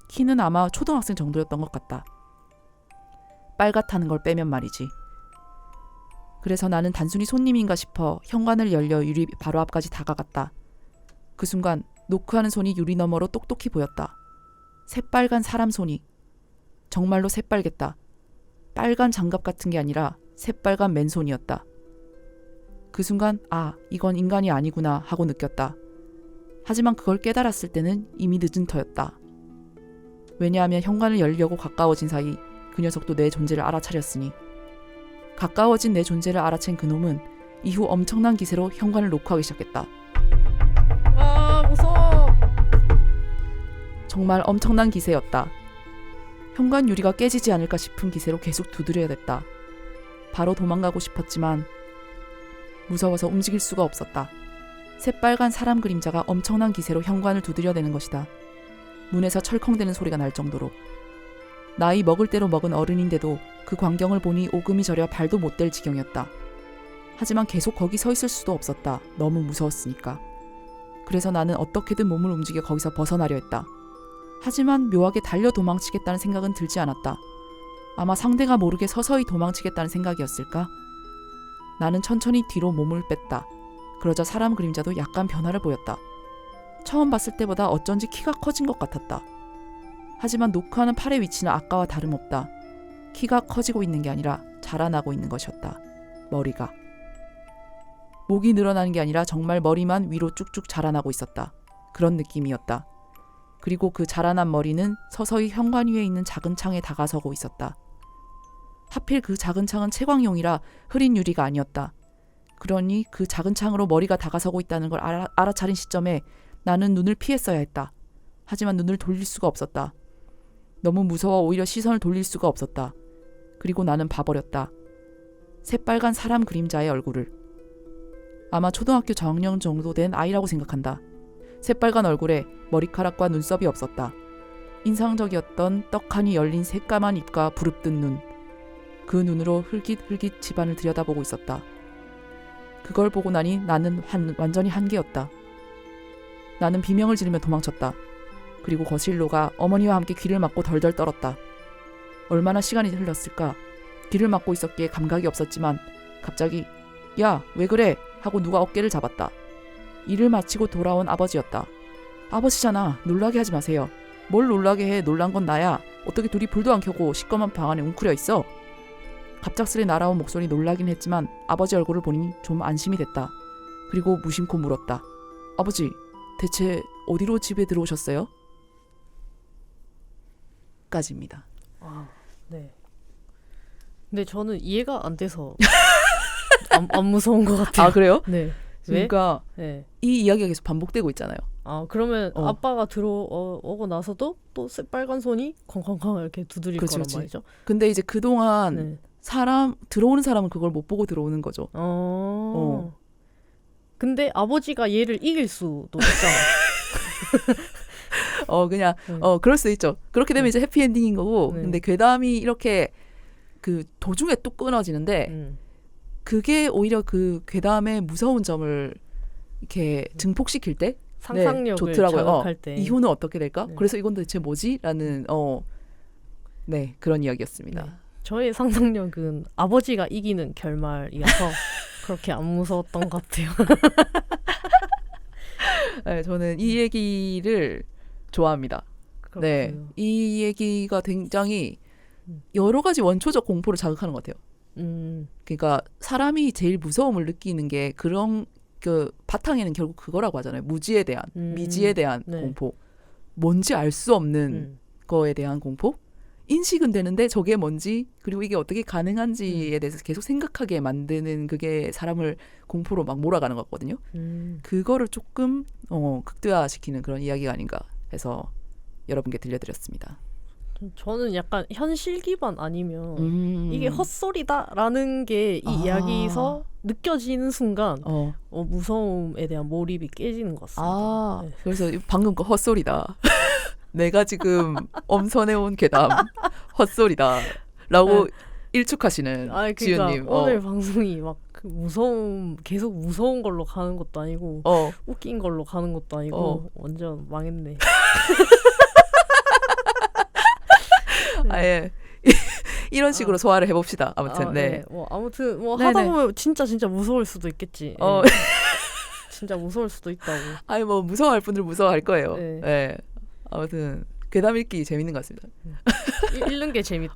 키는 아마 초등학생 정도였던 것 같다. 빨갛다는 걸 빼면 말이지. 그래서 나는 단순히 손님인가 싶어 현관을 열려 유리 바로 앞까지 다가갔다. 그 순간 노크하는 손이 유리 너머로 똑똑히 보였다. 새빨간 사람 손이. 정말로 새빨겠다. 빨간 장갑 같은 게 아니라 새빨간 맨손이었다. 그 순간 아, 이건 인간이 아니구나 하고 느꼈다. 하지만 그걸 깨달았을 때는 이미 늦은 터였다. 왜냐하면 현관을 열려고 가까워진 사이 그 녀석도 내 존재를 알아차렸으니. 가까워진 내 존재를 알아챈 그놈은 이후 엄청난 기세로 현관을 노크하기 시작했다. 아, 무서워. 정말 엄청난 기세였다. 현관 유리가 깨지지 않을까 싶은 기세로 계속 두드려야 됐다. 바로 도망가고 싶었지만 무서워서 움직일 수가 없었다. 새빨간 사람 그림자가 엄청난 기세로 현관을 두드려대는 것이다. 문에서 철컹대는 소리가 날 정도로. 나이 먹을 대로 먹은 어른인데도 그 광경을 보니 오금이 저려 발도 못 댈 지경이었다. 하지만 계속 거기 서 있을 수도 없었다. 너무 무서웠으니까. 그래서 나는 어떻게든 몸을 움직여 거기서 벗어나려 했다. 하지만 묘하게 달려 도망치겠다는 생각은 들지 않았다. 아마 상대가 모르게 서서히 도망치겠다는 생각이었을까? 나는 천천히 뒤로 몸을 뺐다. 그러자 사람 그림자도 약간 변화를 보였다. 처음 봤을 때보다 어쩐지 키가 커진 것 같았다. 하지만 노크하는 팔의 위치는 아까와 다름없다. 키가 커지고 있는 게 아니라 자라나고 있는 것이었다. 머리가. 목이 늘어나는 게 아니라 정말 머리만 위로 쭉쭉 자라나고 있었다. 그런 느낌이었다. 그리고 그 자라난 머리는 서서히 현관 위에 있는 작은 창에 다가서고 있었다. 하필 그 작은 창은 채광용이라 흐린 유리가 아니었다. 그러니 그 작은 창으로 머리가 다가서고 있다는 걸 알아차린 시점에 나는 눈을 피했어야 했다. 하지만 눈을 돌릴 수가 없었다. 너무 무서워 오히려 시선을 돌릴 수가 없었다. 그리고 나는 봐버렸다. 새빨간 사람 그림자의 얼굴을. 아마 초등학교 저학년 정도 된 아이라고 생각한다. 새빨간 얼굴에 머리카락과 눈썹이 없었다. 인상적이었던 떡하니 열린 새까만 입과 부릅뜬 눈. 그 눈으로 흘깃흘깃 집안을 들여다보고 있었다. 그걸 보고 나니 나는 완전히 한계였다. 나는 비명을 지르며 도망쳤다. 그리고 거실로 가 어머니와 함께 귀를 막고 덜덜 떨었다. 얼마나 시간이 흘렀을까? 귀를 막고 있었기에 감각이 없었지만 갑자기 야, 왜 그래? 하고 누가 어깨를 잡았다. 일을 마치고 돌아온 아버지였다. 아버지잖아. 놀라게 하지 마세요. 뭘 놀라게 해. 놀란 건 나야. 어떻게 둘이 불도 안 켜고 시꺼먼 방 안에 웅크려 있어? 갑작스레 날아온 목소리 놀라긴 했지만 아버지 얼굴을 보니 좀 안심이 됐다. 그리고 무심코 물었다. 아버지, 대체 어디로 집에 들어오셨어요? 까지입니다. 네. 근데 저는 이해가 안 돼서 안 무서운 것 같아요. 아, 그래요? 네. 그러니까 네. 이 이야기가 계속 반복되고 있잖아요. 그러면 아빠가 들어오고 나서도 또 빨간 손이 쾅쾅쾅 이렇게 두드릴 그치, 거란 그치. 말이죠. 근데 이제 그동안 네. 들어오는 사람은 그걸 못 보고 들어오는 거죠. 근데 아버지가 얘를 이길 수도 있잖아. 그냥 그럴 수도 있죠. 그렇게 되면 이제 해피엔딩인 거고. 네. 근데 괴담이 이렇게 그 도중에 또 끊어지는데 그게 오히려 그 괴담의 무서운 점을 이렇게 증폭시킬 때 상상력을 좋더라고요. 자극할 때. 이후는 어떻게 될까? 네. 그래서 이건 도대체 뭐지? 라는 네, 그런 이야기였습니다. 네. 저의 상상력은 아버지가 이기는 결말이어서 그렇게 안 무서웠던 것 같아요. 네, 저는 이 얘기를 좋아합니다. 네, 그렇군요. 이 얘기가 굉장히 여러 가지 원초적 공포를 자극하는 것 같아요. 그러니까 사람이 제일 무서움을 느끼는 게 그런 그 바탕에는 결국 그거라고 하잖아요. 무지에 대한, 미지에 대한 네. 공포. 뭔지 알 수 없는 거에 대한 공포. 인식은 되는데 저게 뭔지 그리고 이게 어떻게 가능한지에 대해서 계속 생각하게 만드는 그게 사람을 공포로 막 몰아가는 것 같거든요. 그거를 조금 극대화시키는 그런 이야기가 아닌가 해서 여러분께 들려드렸습니다. 저는 약간 현실 기반 아니면 이게 헛소리다라는 게 이 이야기에서 느껴지는 순간 무서움에 대한 몰입이 깨지는 것 같습니다. 네. 그래서 방금 거 헛소리다. 내가 지금 엄선해온 괴담 헛소리다 라고 일축하시는 그러니까 지은님. 오늘 방송이 막 계속 무서운 걸로 가는 것도 아니고 웃긴 걸로 가는 것도 아니고 완전 망했네. 아예 이런 식으로 소화를 해봅시다. 아무튼 네. 아무튼 네네. 하다 보면 진짜 무서울 수도 있겠지. 진짜 무서울 수도 있다고. 아니 뭐 무서워할 분들 무서워할 거예요. 네. 네. 아무튼 괴담 읽기 재밌는 것 같습니다. 읽는 게 재밌다.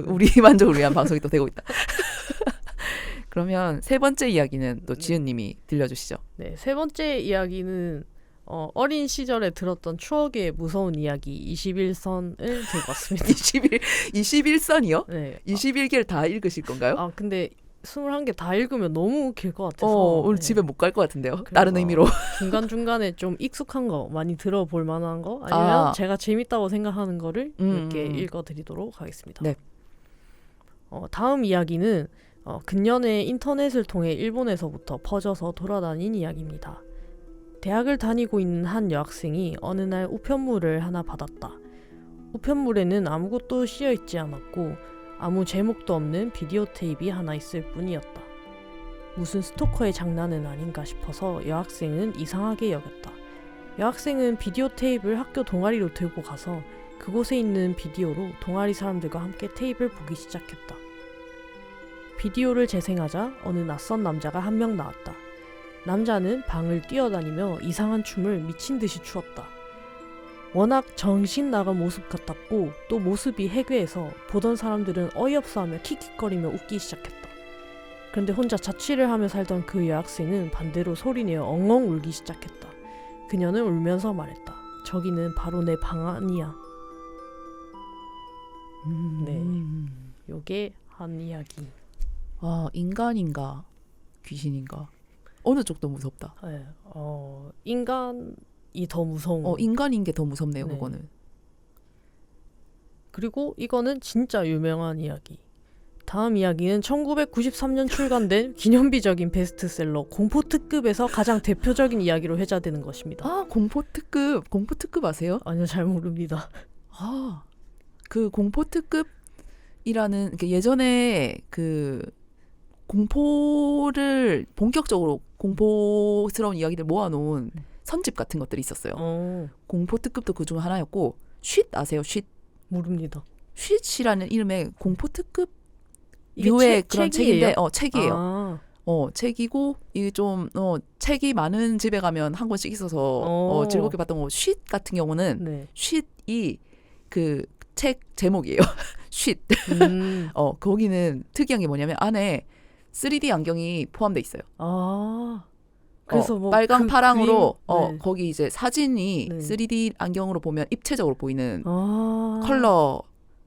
우리 만족을 위한 방송이 또 되고 있다. 그러면 세 번째 이야기는 또 지은님이 들려주시죠. 네, 세 번째 이야기는 어린 시절에 들었던 추억의 무서운 이야기 21선을 들고 왔습니다. 21선이요? 네. 21개를 다 읽으실 건가요? 근데 21개 다 읽으면 너무 길 것 같아서 오늘 집에 못 갈 것 같은데요. 다른 의미로. 중간중간에 좀 익숙한 거, 많이 들어볼 만한 거 아니면 제가 재밌다고 생각하는 거를 이렇게 읽어드리도록 하겠습니다. 네. 다음 이야기는 근년에 인터넷을 통해 일본에서부터 퍼져서 돌아다닌 이야기입니다. 대학을 다니고 있는 한 여학생이 어느 날 우편물을 하나 받았다. 우편물에는 아무것도 씌어있지 않았고 아무 제목도 없는 비디오 테이프가 하나 있을 뿐이었다. 무슨 스토커의 장난은 아닌가 싶어서 여학생은 이상하게 여겼다. 여학생은 비디오 테이프를 학교 동아리로 들고 가서 그곳에 있는 비디오로 동아리 사람들과 함께 테이프를 보기 시작했다. 비디오를 재생하자 어느 낯선 남자가 한 명 나왔다. 남자는 방을 뛰어다니며 이상한 춤을 미친 듯이 추었다. 워낙 정신 나간 모습 같았고 또 모습이 해괴해서 보던 사람들은 어이없어하며 킥킥거리며 웃기 시작했다. 그런데 혼자 자취를 하며 살던 그 여학생은 반대로 소리내어 엉엉 울기 시작했다. 그녀는 울면서 말했다. 저기는 바로 내 방 안이야. 네, 요게 한 이야기. 인간인가 귀신인가 어느 쪽도 무섭다. 네, 인간이 더 무서운. 인간인 게 더 무섭네요. 네. 그거는. 그리고 이거는 진짜 유명한 이야기. 다음 이야기는 1993년 출간된 기념비적인 베스트셀러 공포특급에서 가장 대표적인 이야기로 회자되는 것입니다. 공포특급 아세요? 아니요, 잘 모릅니다. 그 공포특급이라는 예전에 그 공포를 본격적으로 공포스러운 이야기들 모아놓은 선집 같은 것들이 있었어요. 공포특급도 그중 하나였고 쉿 아세요? 쉿? 모릅니다. 쉿이라는 이름의 공포특급 이게 류의 그런 책이에요? 책인데 책이에요. 책이고 이게 좀 책이 많은 집에 가면 한 권씩 있어서 즐겁게 봤던 거. 쉿 같은 경우는 네. 쉿이 그 책 제목이에요. 쉿. 거기는 특이한 게 뭐냐면 안에 3D 안경이 포함돼 있어요. 그래서 뭐 빨강 파랑으로 네. 거기 이제 사진이 네. 3D 안경으로 보면 입체적으로 보이는 컬러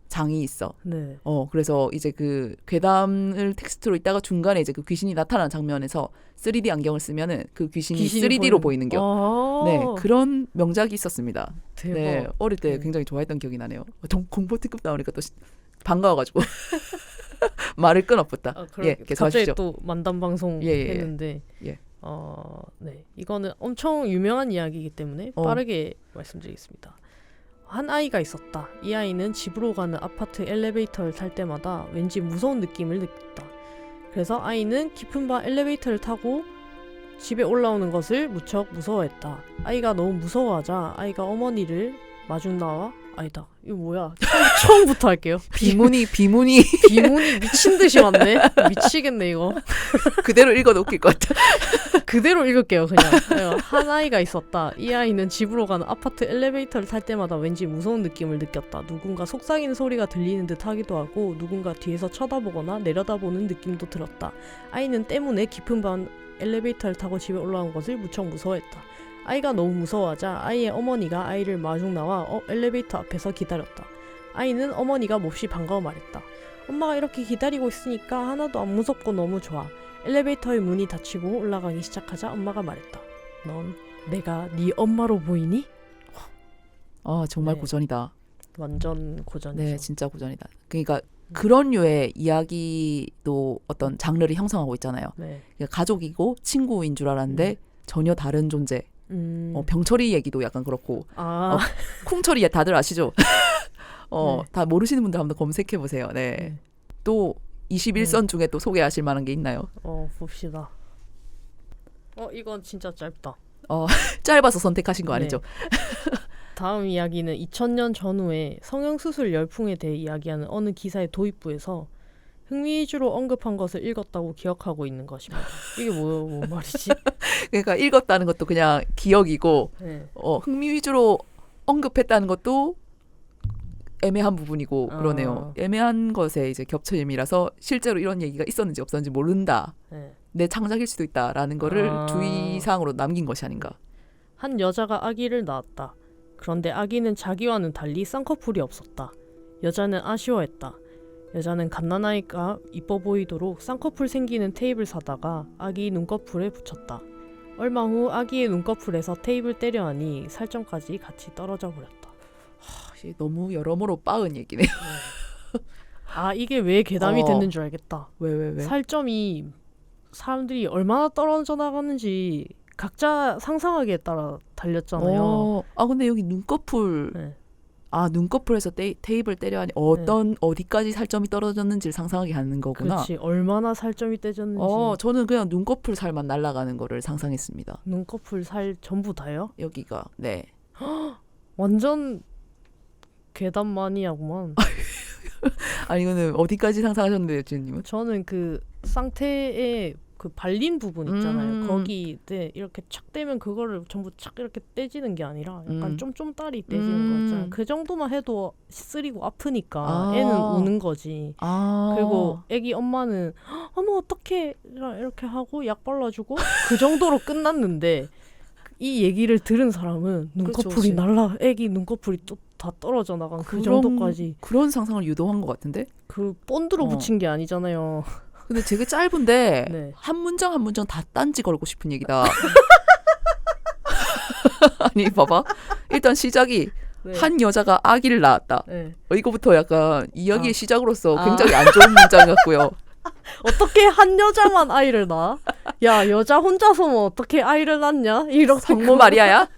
장이 있어. 네. 그래서 이제 그 괴담을 텍스트로 있다가 중간에 이제 그 귀신이 나타나는 장면에서 3D 안경을 쓰면은 그 귀신이 3D로 보이는 겨. 네, 그런 명작이 있었습니다. 대박. 네, 어릴 때 네. 굉장히 좋아했던 기억이 나네요. 공포 특급 나오니까 또 반가워가지고 말을 끊어붙다. 예, 갑자기 계속하시죠. 또 만담 방송 예. 했는데 예. 네. 이거는 엄청 유명한 이야기이기 때문에 빠르게 말씀드리겠습니다. 한 아이가 있었다. 이 아이는 집으로 가는 아파트 엘리베이터를 탈 때마다 왠지 무서운 느낌을 느꼈다. 그래서 아이는 깊은 밤 엘리베이터를 타고 집에 올라오는 것을 무척 무서워했다. 아이가 너무 무서워하자 아이가 어머니를 마중 나와 아니다. 이거 뭐야? 처음부터 할게요. 비문이 비문이 미친 듯이 왔네. 미치겠네 이거. 그대로 읽어도 웃길 것 같아. 그대로 읽을게요. 그냥. 한 아이가 있었다. 이 아이는 집으로 가는 아파트 엘리베이터를 탈 때마다 왠지 무서운 느낌을 느꼈다. 누군가 속삭이는 소리가 들리는 듯 하기도 하고 누군가 뒤에서 쳐다보거나 내려다보는 느낌도 들었다. 아이는 때문에 깊은 밤 엘리베이터를 타고 집에 올라온 것을 무척 무서워했다. 아이가 너무 무서워하자 아이의 어머니가 아이를 마중 나와 엘리베이터 앞에서 기다렸다. 아이는 어머니가 몹시 반가워 말했다. 엄마가 이렇게 기다리고 있으니까 하나도 안 무섭고 너무 좋아. 엘리베이터의 문이 닫히고 올라가기 시작하자 엄마가 말했다. 넌 내가 네 엄마로 보이니? 정말 네. 고전이다. 완전 고전이죠. 네, 진짜 고전이다. 그러니까 그런 류의 이야기도 어떤 장르를 형성하고 있잖아요. 네. 그러니까 가족이고 친구인 줄 알았는데 전혀 다른 존재. 병철이 얘기도 약간 그렇고 쿵철이 다들 아시죠? 네. 다 모르시는 분들 한번 검색해 보세요. 네. 또 21선 중에 또 소개하실 만한 게 있나요? 봅시다. 이건 진짜 짧다. 짧아서 선택하신 거 아니죠? 네. 다음 이야기는 2000년 전후에 성형수술 열풍에 대해 이야기하는 어느 기사의 도입부에서 흥미 위주로 언급한 것을 읽었다고 기억하고 있는 것입니다. 이게 뭔 말이지? 그러니까 읽었다는 것도 그냥 기억이고 네. 흥미 위주로 언급했다는 것도 애매한 부분이고 그러네요. 애매한 것에 이제 겹쳐짐이라서 실제로 이런 얘기가 있었는지 없었는지 모른다. 네. 내 창작일 수도 있다라는 거를 주의사항으로 남긴 것이 아닌가. 한 여자가 아기를 낳았다. 그런데 아기는 자기와는 달리 쌍꺼풀이 없었다. 여자는 아쉬워했다. 여자는 갓난아이가 이뻐 보이도록 쌍꺼풀 생기는 테이프를 사다가 아기 눈꺼풀에 붙였다. 얼마 후 아기의 눈꺼풀에서 테이프를 떼려하니 살점까지 같이 떨어져 버렸다. 너무 여러모로 빠은 얘기네요. 이게 왜 괴담이 됐는 줄 알겠다. 왜? 살점이 사람들이 얼마나 떨어져 나가는지 각자 상상하기에 따라 달렸잖아요. 근데 여기 눈꺼풀 네. 눈꺼풀에서 테이프를 때려하니 어디까지 살점이 떨어졌는지를 상상하게 하는 거구나. 그렇지. 얼마나 살점이 떼졌는지. 저는 그냥 눈꺼풀 살만 날아가는 거를 상상했습니다. 눈꺼풀 살 전부 다요? 여기가. 네. 완전 괴담 마니아구만. 아니 이거는 어디까지 상상하셨는데요, 지은님은? 저는 그 쌍태의 그 발린 부분 있잖아요. 거기 이렇게 착 떼면 그거를 전부 착 이렇게 떼지는 게 아니라 약간 쫌쫌따리 떼지는 거 있잖아요. 그 정도만 해도 쓰리고 아프니까 애는 우는 거지. 그리고 애기 엄마는 어머 어떡해 이렇게 하고 약 발라주고 그 정도로 끝났는데 이 얘기를 들은 사람은 눈꺼풀이 애기 눈꺼풀이 또 다 떨어져 나간 그 정도까지. 그런 상상을 유도한 것 같은데? 그 본드로 붙인 게 아니잖아요. 근데 되게 짧은데 네. 한 문장 한 문장 다 딴지 걸고 싶은 얘기다. 아니 봐봐. 일단 시작이 한 여자가 아기를 낳았다. 이거부터 약간 이야기의 시작으로서 굉장히 안 좋은 문장 같고요. 어떻게 한 여자만 아이를 낳아? 야 여자 혼자서 뭐 어떻게 아이를 낳냐? 이렇게 성모 마리아야?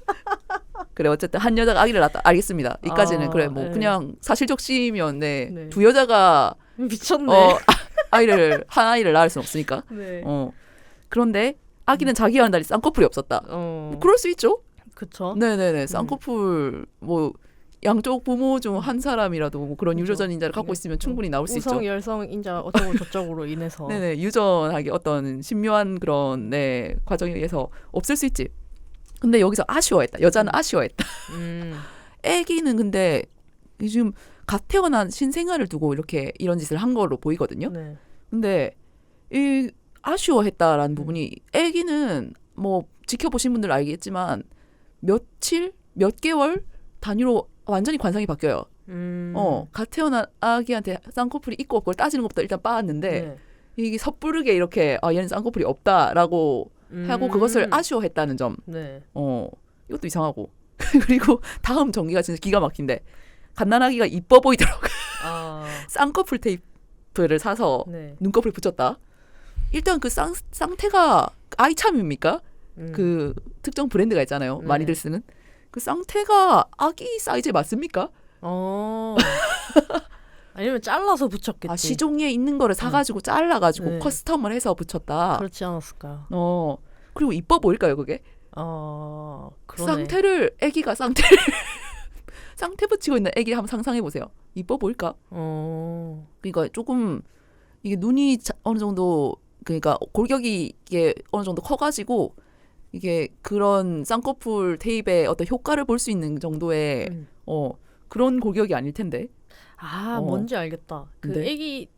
그래 어쨌든 한 여자가 아기를 낳았다. 알겠습니다. 이까지는 그래 뭐 그냥 사실적시면 두 여자가 미쳤네. 한 아이를 낳을 수는 없으니까. 네. 그런데 아기는 자기와는 달리 쌍꺼풀이 없었다. 그럴 수 있죠. 그쵸. 네네네. 쌍꺼풀 뭐 양쪽 부모 중 한 사람이라도 뭐 그런 유전자 인자를 갖고 있으면 충분히 나올 수 있죠. 우성 열성 인자 어쩌고 저쩌고로 인해서. 네네. 유전하게 어떤 신묘한 그런 과정에 의해서 없을 수 있지. 근데 여기서 아쉬워했다. 여자는 아쉬워했다. 애기는 근데 지금 갓 태어난 신생아를 두고 이렇게 이런 짓을 한 걸로 보이거든요. 네. 근데 이 아쉬워했다라는 부분이 아기는 뭐 지켜보신 분들 알겠지만 며칠, 몇 개월 단위로 완전히 관상이 바뀌어요. 갓 태어난 아기한테 쌍꺼풀이 있고 없고를 따지는 것부터 일단 빠았는데 네. 이게 섣부르게 이렇게 얘는 쌍꺼풀이 없다라고 하고 그것을 아쉬워했다는 점. 네. 이것도 이상하고. 그리고 다음 전기가 진짜 기가 막힌데 갓난아기가 이뻐 보이더라고요. 쌍꺼풀 테이프를 사서 네. 눈꺼풀에 붙였다. 일단 그 쌍태가 아이참입니까? 그 특정 브랜드가 있잖아요. 네. 많이들 쓰는. 그 쌍태가 아기 사이즈에 맞습니까? 아니면 잘라서 붙였겠지. 시종에 있는 거를 사가지고 잘라가지고 네. 커스텀을 해서 붙였다. 그렇지 않았을까요? 그리고 이뻐 보일까요, 그게? 그러네. 쌍태를 쌍태 붙이고 있는 애기 한번 상상해 보세요. 이뻐 보일까? 그러니까 조금 이게 눈이 어느 정도 그러니까 골격이 이게 어느 정도 커가지고 이게 그런 쌍꺼풀 테이프의 어떤 효과를 볼 수 있는 정도의 그런 골격이 아닐 텐데. 뭔지 알겠다. 그 네? 애기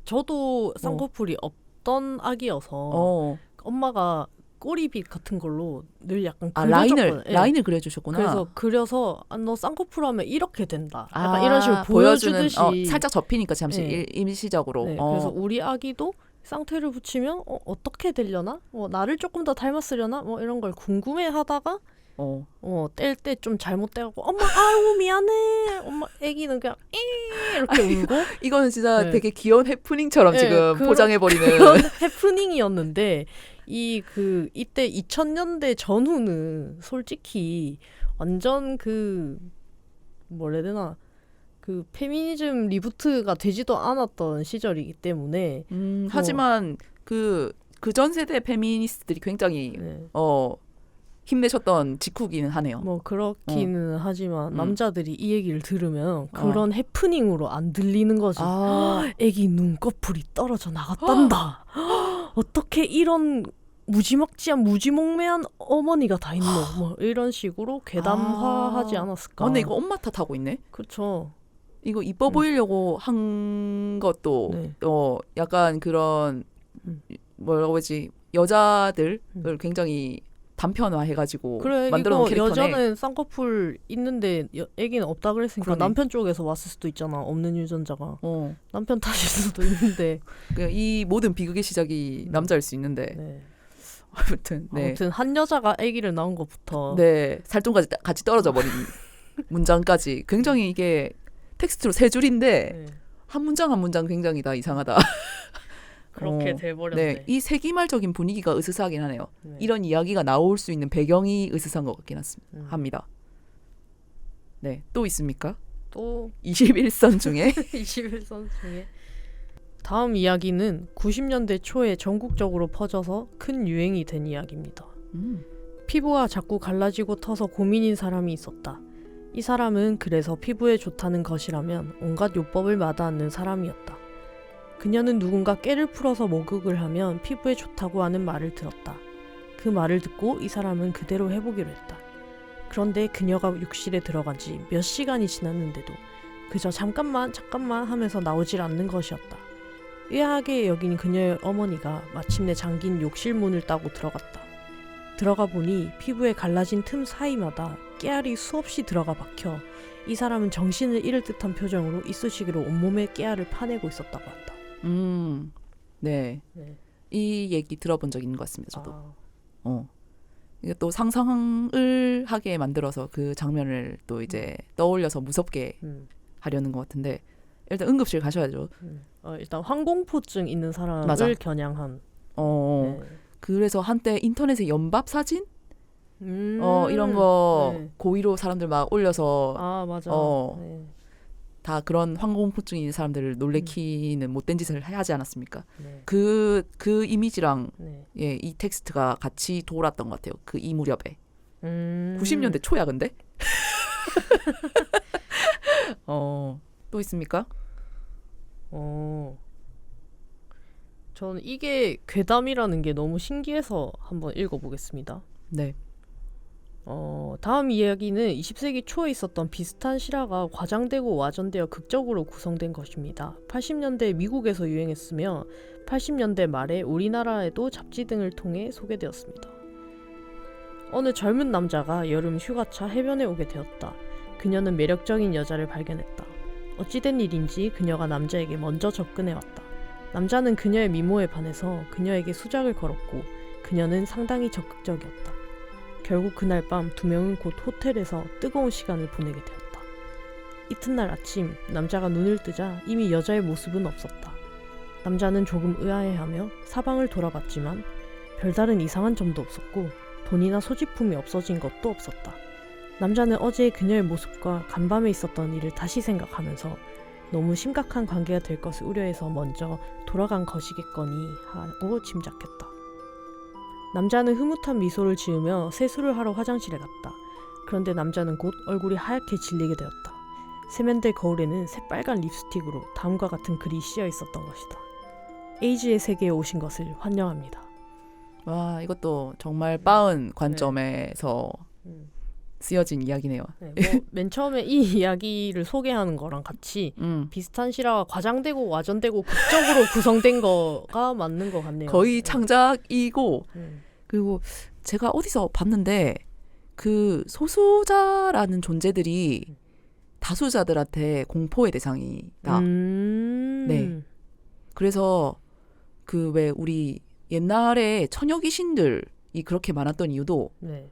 저도 쌍꺼풀이 없던 아기여서 엄마가 꼬리빗 같은 걸로 늘 약간 그려줬거든. 라인을 그려주셨구나. 그래서 그려서 너 쌍꺼풀 하면 이렇게 된다. 약간 이런 식으로 보여주듯이 살짝 접히니까 잠시 임시적으로. 네, 그래서 우리 아기도 쌍태를 붙이면 어떻게 되려나? 나를 조금 더 닮았으려나? 뭐 이런 걸 궁금해하다가 뗄 때 좀 잘못돼갖고 엄마 아유 미안해. 엄마 아기는 그냥 이렇게 울고 이거는 진짜 네. 되게 귀여운 해프닝처럼 지금 포장해버리는 그런 해프닝이었는데 이때 2000년대 전후는 솔직히 완전 뭐라 해야 되나 그 페미니즘 리부트가 되지도 않았던 시절이기 때문에 하지만 그 전 세대 페미니스트들이 굉장히 네. 힘내셨던 직후기는 하네요. 뭐 그렇기는 하지만 남자들이 이 얘기를 들으면 그런 해프닝으로 안 들리는 거지. 애기 눈꺼풀이 떨어져 나갔단다. 어떻게 이런 무지막지한 어머니가 다 있노. 뭐 이런 식으로 괴담화하지 않았을까. 근데 이거 엄마 탓하고 있네. 그렇죠. 이거 이뻐 보이려고 한 것도 네. 약간 그런 뭐라고 하지 여자들을 굉장히 단편화해가지고 그래 만들어 놓은 이거 캐릭터네. 여자는 쌍꺼풀 있는데 애기는 없다 그랬으니까 그러네. 남편 쪽에서 왔을 수도 있잖아. 없는 유전자가. 남편 탓일 수도 있는데. 이 모든 비극의 시작이 남자일 수 있는데. 네. 아무튼 한 여자가 아기를 낳은 것부터 살점까지 같이 떨어져 버린 문장까지 굉장히 이게 텍스트로 3줄인데 한 문장 한 문장 굉장히 다 이상하다. 그렇게 돼버렸네. 네, 이 세기말적인 분위기가 으스스하긴 하네요. 네. 이런 이야기가 나올 수 있는 배경이 으스스한 것 같긴 합니다. 네, 또 있습니까? 또 21선 중에 21선 중에 다음 이야기는 90년대 초에 전국적으로 퍼져서 큰 유행이 된 이야기입니다. 피부가 자꾸 갈라지고 터서 고민인 사람이 있었다. 이 사람은 그래서 피부에 좋다는 것이라면 온갖 요법을 마다하는 사람이었다. 그녀는 누군가 깨를 풀어서 목욕을 하면 피부에 좋다고 하는 말을 들었다. 그 말을 듣고 이 사람은 그대로 해보기로 했다. 그런데 그녀가 욕실에 들어간 지 몇 시간이 지났는데도 그저 잠깐만 하면서 나오질 않는 것이었다. 의아하게 여긴 그녀의 어머니가 마침내 잠긴 욕실 문을 따고 들어갔다. 들어가 보니 피부에 갈라진 틈 사이마다 깨알이 수없이 들어가 박혀 이 사람은 정신을 잃을 듯한 표정으로 이쑤시개로 온몸에 깨알을 파내고 있었다고 한다. 네. 이 얘기 들어본 적 있는 것 같습니다. 저도. 이게 또 상상을 하게 만들어서 그 장면을 또 이제 떠올려서 무섭게 하려는 것 같은데 일단 응급실 가셔야죠. 일단 항공포증 있는 사람을 맞아. 겨냥한. 그래서 한때 인터넷에 연밥 사진? 이런 거 고의로 사람들 막 올려서 맞아. 다 그런 항공포증 있는 사람들을 놀래키는 못된 짓을 하지 않았습니까? 네. 그 이미지랑 이 텍스트가 같이 돌았던 것 같아요. 그 이 무렵에. 90년대 초야 근데? 또 있습니까? 저는 이게 괴담이라는 게 너무 신기해서 한번 읽어보겠습니다. 네. 다음 이야기는 20세기 초에 있었던 비슷한 실화가 과장되고 와전되어 극적으로 구성된 것입니다. 80년대 미국에서 유행했으며 80년대 말에 우리나라에도 잡지 등을 통해 소개되었습니다. 어느 젊은 남자가 여름 휴가차 해변에 오게 되었다. 그녀는 매력적인 여자를 발견했다. 어찌된 일인지 그녀가 남자에게 먼저 접근해왔다. 남자는 그녀의 미모에 반해서 그녀에게 수작을 걸었고 그녀는 상당히 적극적이었다. 결국 그날 밤 두 명은 곧 호텔에서 뜨거운 시간을 보내게 되었다. 이튿날 아침 남자가 눈을 뜨자 이미 여자의 모습은 없었다. 남자는 조금 의아해하며 사방을 돌아봤지만 별다른 이상한 점도 없었고 돈이나 소지품이 없어진 것도 없었다. 남자는 어제의 그녀의 모습과 간밤에 있었던 일을 다시 생각하면서 너무 심각한 관계가 될 것을 우려해서 먼저 돌아간 것이겠거니 하고 짐작했다. 남자는 흐뭇한 미소를 지으며 세수를 하러 화장실에 갔다. 그런데 남자는 곧 얼굴이 하얗게 질리게 되었다. 세면대 거울에는 새빨간 립스틱으로 다음과 같은 글이 씌어 있었던 것이다. 에이즈의 세계에 오신 것을 환영합니다. 와, 이것도 정말 빠은 관점에서 쓰여진 이야기네요. 네, 맨 처음에 이 이야기를 소개하는 거랑 같이 비슷한 실화가 과장되고 와전되고 극적으로 구성된 거가 맞는 것 같네요. 거의 창작이고 그리고 제가 어디서 봤는데 그 소수자라는 존재들이 다수자들한테 공포의 대상이다. 네. 그래서 그 왜 우리 옛날에 처녀 귀신들이 그렇게 많았던 이유도 네.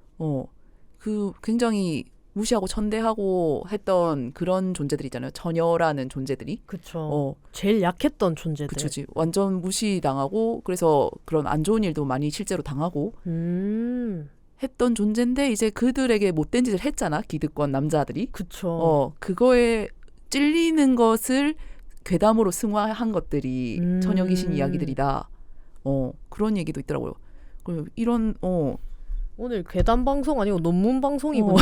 그 굉장히 무시하고 천대하고 했던 그런 존재들 있잖아요. 처녀라는 존재들이. 그쵸. 제일 약했던 존재들. 그쵸. 완전 무시당하고 그래서 그런 안 좋은 일도 많이 실제로 당하고 했던 존재인데 이제 그들에게 못된 짓을 했잖아. 기득권 남자들이. 그쵸. 그거에 찔리는 것을 괴담으로 승화한 것들이 처녀 귀신 이야기들이다. 그런 얘기도 있더라고요. 그리고 이런 오늘 괴담 방송 아니고 논문 방송이군요.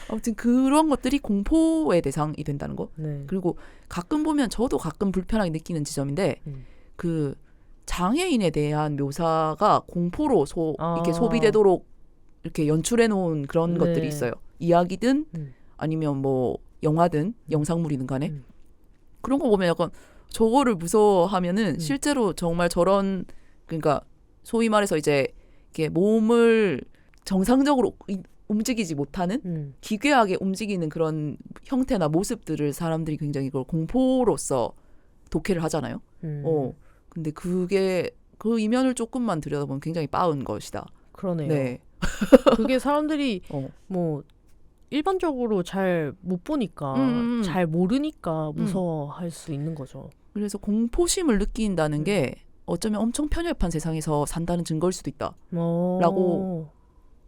아무튼 그런 것들이 공포의 대상이 된다는 거. 네. 그리고 가끔 보면 저도 가끔 불편하게 느끼는 지점인데 그 장애인에 대한 묘사가 공포로 이렇게 소비되도록 이렇게 연출해 놓은 그런 것들이 있어요. 이야기든 아니면 뭐 영화든 영상물이든 간에 그런 거 보면 약간 저거를 무서워하면은 실제로 정말 저런 그러니까 소위 말해서 이제 이렇게 몸을 정상적으로 움직이지 못하는 기괴하게 움직이는 그런 형태나 모습들을 사람들이 굉장히 그걸 공포로서 독해를 하잖아요. 근데 그게 그 이면을 조금만 들여다보면 굉장히 빠은 것이다. 그러네요. 네. 그게 사람들이 뭐 일반적으로 잘 못 보니까 잘 모르니까 무서워할 수 있는 거죠. 그래서 공포심을 느낀다는 게 어쩌면 엄청 편협한 세상에서 산다는 증거일 수도 있다. 라고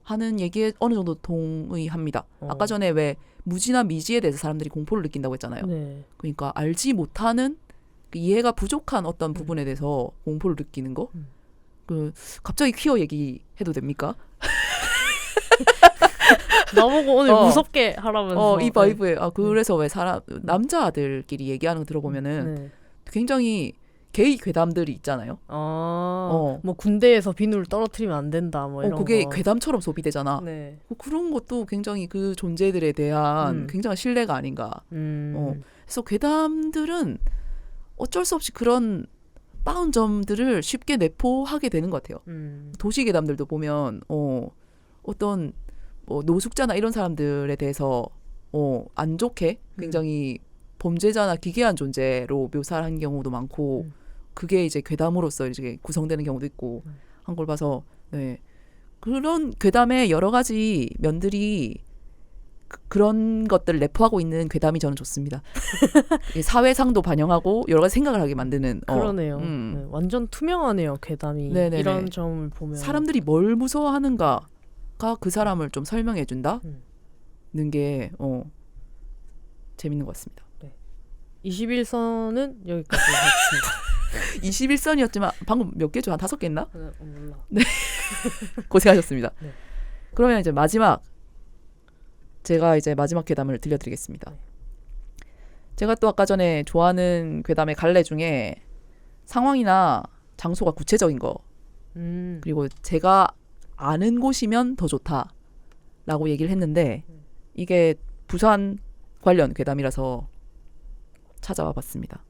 하는 얘기에 어느 정도 동의합니다. 아까 전에 왜 무지나 미지에 대해서 사람들이 공포를 느낀다고 했잖아요. 네. 그러니까 알지 못하는 이해가 부족한 어떤 부분에 대해서 공포를 느끼는 거. 갑자기 퀴어 얘기해도 됩니까? 나보고 오늘 무섭게 하라면서. 이 바이브에. 그래서 왜 남자들끼리 얘기하는 거 들어보면은 굉장히 게이 괴담들이 있잖아요. 뭐 군대에서 비누를 떨어뜨리면 안 된다. 뭐 이런 그게 거. 괴담처럼 소비되잖아. 네. 그런 것도 굉장히 그 존재들에 대한 굉장한 신뢰가 아닌가. 그래서 괴담들은 어쩔 수 없이 그런 빠운 점들을 쉽게 내포하게 되는 것 같아요. 도시 괴담들도 보면 어떤 뭐 노숙자나 이런 사람들에 대해서 안 좋게 굉장히 범죄자나 기괴한 존재로 묘사한 경우도 많고 그게 이제 괴담으로서 이제 구성되는 경우도 있고 한 걸 봐서 그런 괴담의 여러 가지 면들이 그런 것들을 내포하고 있는 괴담이 저는 좋습니다. 사회상도 반영하고 여러 가지 생각을 하게 만드는 그러네요. 네, 완전 투명하네요. 괴담이. 네네네. 이런 점을 보면 사람들이 뭘 무서워하는가가 그 사람을 좀 설명해 준다는 게 재밌는 것 같습니다. 21선은 여기까지 하겠습니다. 21선이었지만 방금 몇 개죠? 한 5개 했나? 몰라. 네. 고생하셨습니다. 네. 그러면 이제 제가 이제 마지막 괴담을 들려드리겠습니다. 제가 또 아까 전에 좋아하는 괴담의 갈래 중에 상황이나 장소가 구체적인 거 그리고 제가 아는 곳이면 더 좋다 라고 얘기를 했는데 이게 부산 관련 괴담이라서 찾아와 봤습니다.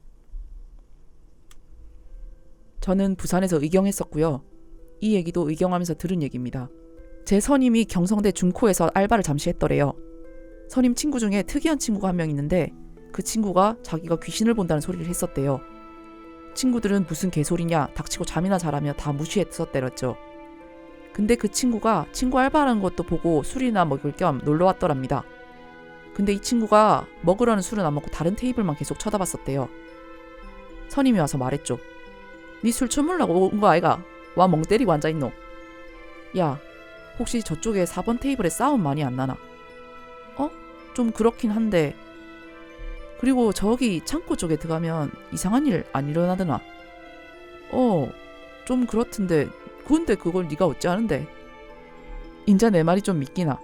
저는 부산에서 의경했었고요. 이 얘기도 의경하면서 들은 얘기입니다. 제 선임이 경성대 중코에서 알바를 잠시 했더래요. 선임 친구 중에 특이한 친구가 한 명 있는데 그 친구가 자기가 귀신을 본다는 소리를 했었대요. 친구들은 무슨 개소리냐 닥치고 잠이나 자라며 다 무시했었대랬죠. 근데 그 친구가 친구 알바하는 것도 보고 술이나 먹을 겸 놀러 왔더랍니다. 근데 이 친구가 먹으려는 술은 안 먹고 다른 테이블만 계속 쳐다봤었대요. 선임이 와서 말했죠. 니 술 처물라고 온 거 아이가? 와 멍 때리고 앉아있노. 야 혹시 저쪽에 4번 테이블에 싸움 많이 안 나나? 좀 그렇긴 한데 그리고 저기 창고 쪽에 들어가면 이상한 일 안 일어나드나? 좀 그렇던데 근데 그걸 네가 어찌 아는데? 인자 내 말이 좀 믿기나?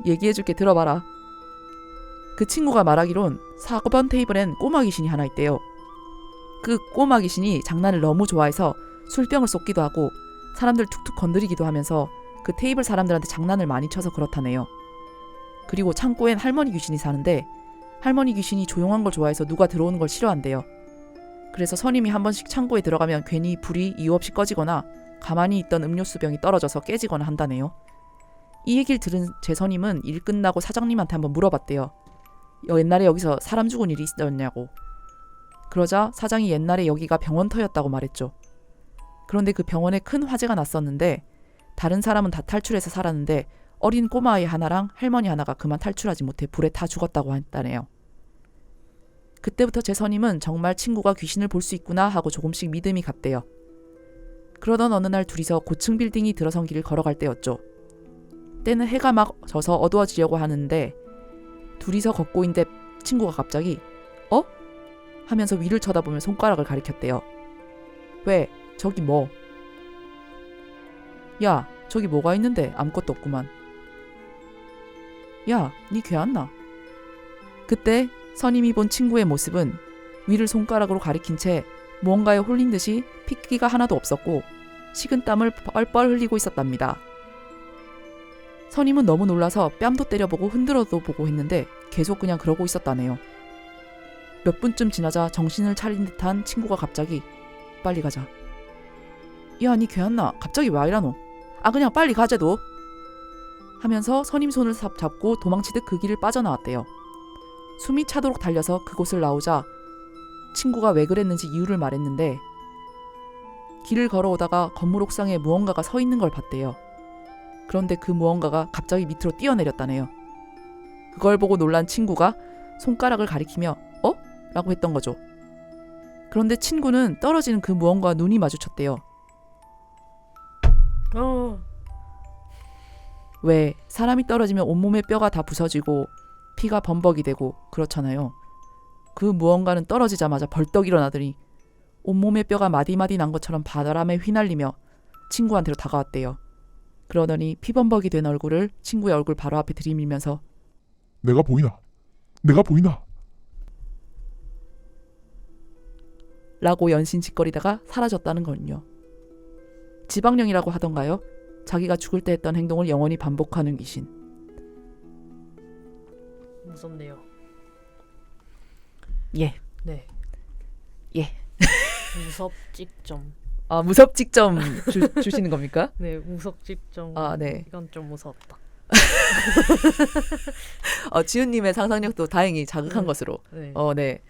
얘기해줄게 들어봐라. 그 친구가 말하기론 4번 테이블엔 꼬마 귀신이 하나 있대요. 그 꼬마 귀신이 장난을 너무 좋아해서 술병을 쏟기도 하고 사람들 툭툭 건드리기도 하면서 그 테이블 사람들한테 장난을 많이 쳐서 그렇다네요. 그리고 창고엔 할머니 귀신이 사는데 할머니 귀신이 조용한 걸 좋아해서 누가 들어오는 걸 싫어한대요. 그래서 선임이 한 번씩 창고에 들어가면 괜히 불이 이유 없이 꺼지거나 가만히 있던 음료수 병이 떨어져서 깨지거나 한다네요. 이 얘기를 들은 제 선임은 일 끝나고 사장님한테 한번 물어봤대요. 옛날에 여기서 사람 죽은 일이 있었냐고. 그러자 사장이 옛날에 여기가 병원터였다고 말했죠. 그런데 그 병원에 큰 화재가 났었는데 다른 사람은 다 탈출해서 살았는데 어린 꼬마아이 하나랑 할머니 하나가 그만 탈출하지 못해 불에 타 죽었다고 했다네요. 그때부터 제 선임은 정말 친구가 귀신을 볼 수 있구나 하고 조금씩 믿음이 갔대요. 그러던 어느 날 둘이서 고층 빌딩이 들어선 길을 걸어갈 때였죠. 때는 해가 막 져서 어두워지려고 하는데 둘이서 걷고 있는데 친구가 갑자기 하면서 위를 쳐다보며 손가락을 가리켰대요. 왜? 저기 뭐? 야, 저기 뭐가 있는데 아무것도 없구만. 야, 니 괴안나? 그때 선임이 본 친구의 모습은 위를 손가락으로 가리킨 채 무언가에 홀린 듯이 핏기가 하나도 없었고 식은땀을 뻘뻘 흘리고 있었답니다. 선임은 너무 놀라서 뺨도 때려보고 흔들어도 보고 했는데 계속 그냥 그러고 있었다네요. 몇 분쯤 지나자 정신을 차린 듯한 친구가 갑자기 빨리 가자. 야, 니 괴안나? 갑자기 왜 이러노? 그냥 빨리 가자도. 하면서 선임 손을 잡고 도망치듯 그 길을 빠져나왔대요. 숨이 차도록 달려서 그곳을 나오자 친구가 왜 그랬는지 이유를 말했는데 길을 걸어오다가 건물 옥상에 무언가가 서 있는 걸 봤대요. 그런데 그 무언가가 갑자기 밑으로 뛰어내렸다네요. 그걸 보고 놀란 친구가 손가락을 가리키며 라고 했던 거죠. 그런데 친구는 떨어지는 그 무언가와 눈이 마주쳤대요. 왜 사람이 떨어지면 온몸의 뼈가 다 부서지고 피가 범벅이 되고 그렇잖아요. 그 무언가는 떨어지자마자 벌떡 일어나더니 온몸의 뼈가 마디마디 난 것처럼 바람에 휘날리며 친구한테로 다가왔대요. 그러더니 피범벅이 된 얼굴을 친구의 얼굴 바로 앞에 들이밀면서 내가 보이나? 내가 보이나? 라고 연신짓거리다가 사라졌다는 건요. 지방령이라고 하던가요? 자기가 죽을 때 했던 행동을 영원히 반복하는 귀신. 무섭네요. 예. 네. 예. 무섭직점. 무섭직점 주시는 겁니까? 네, 무섭직점. 네. 이건 좀 무섭다. 지훈님의 상상력도 다행히 자극한 것으로. 네. 네.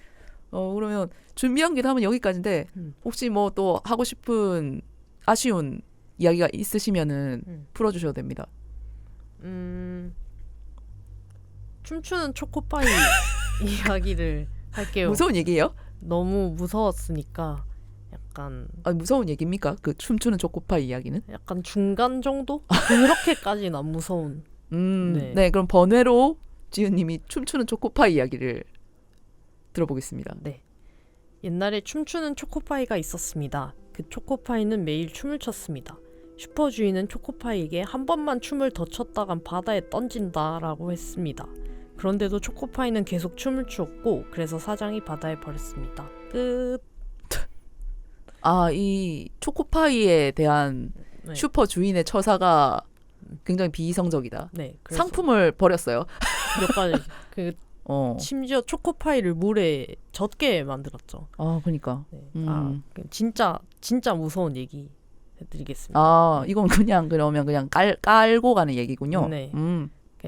그러면 준비한 게 하면 여기까지인데 혹시 뭐 또 하고 싶은 아쉬운 이야기가 있으시면은 풀어주셔도 됩니다. 춤추는 초코파이 이야기를 할게요. 무서운 얘기예요? 너무 무서웠으니까 약간 무서운 얘기입니까? 그 춤추는 초코파이 이야기는? 약간 중간 정도? 그렇게까지는 안 무서운. 네, 그럼 번외로 지은님이 춤추는 초코파이 이야기를 들어보겠습니다. 네. 옛날에 춤추는 초코파이가 있었습니다. 그 초코파이는 매일 춤을 췄습니다. 슈퍼주인은 초코파이에게 한 번만 춤을 더 췄다간 바다에 던진다라고 했습니다. 그런데도 초코파이는 계속 춤을 추었고 그래서 사장이 바다에 버렸습니다. 끝. 이 초코파이에 대한 슈퍼주인의 처사가 굉장히 비이성적이다. 네. 그래서 상품을 버렸어요. 몇 가지 그 심지어 초코파이를 물에 젖게 만들었죠. 그러니까. 네. 진짜 무서운 얘기 해드리겠습니다. 네. 이건 그러면 그냥 깔고 가는 얘기군요. 네.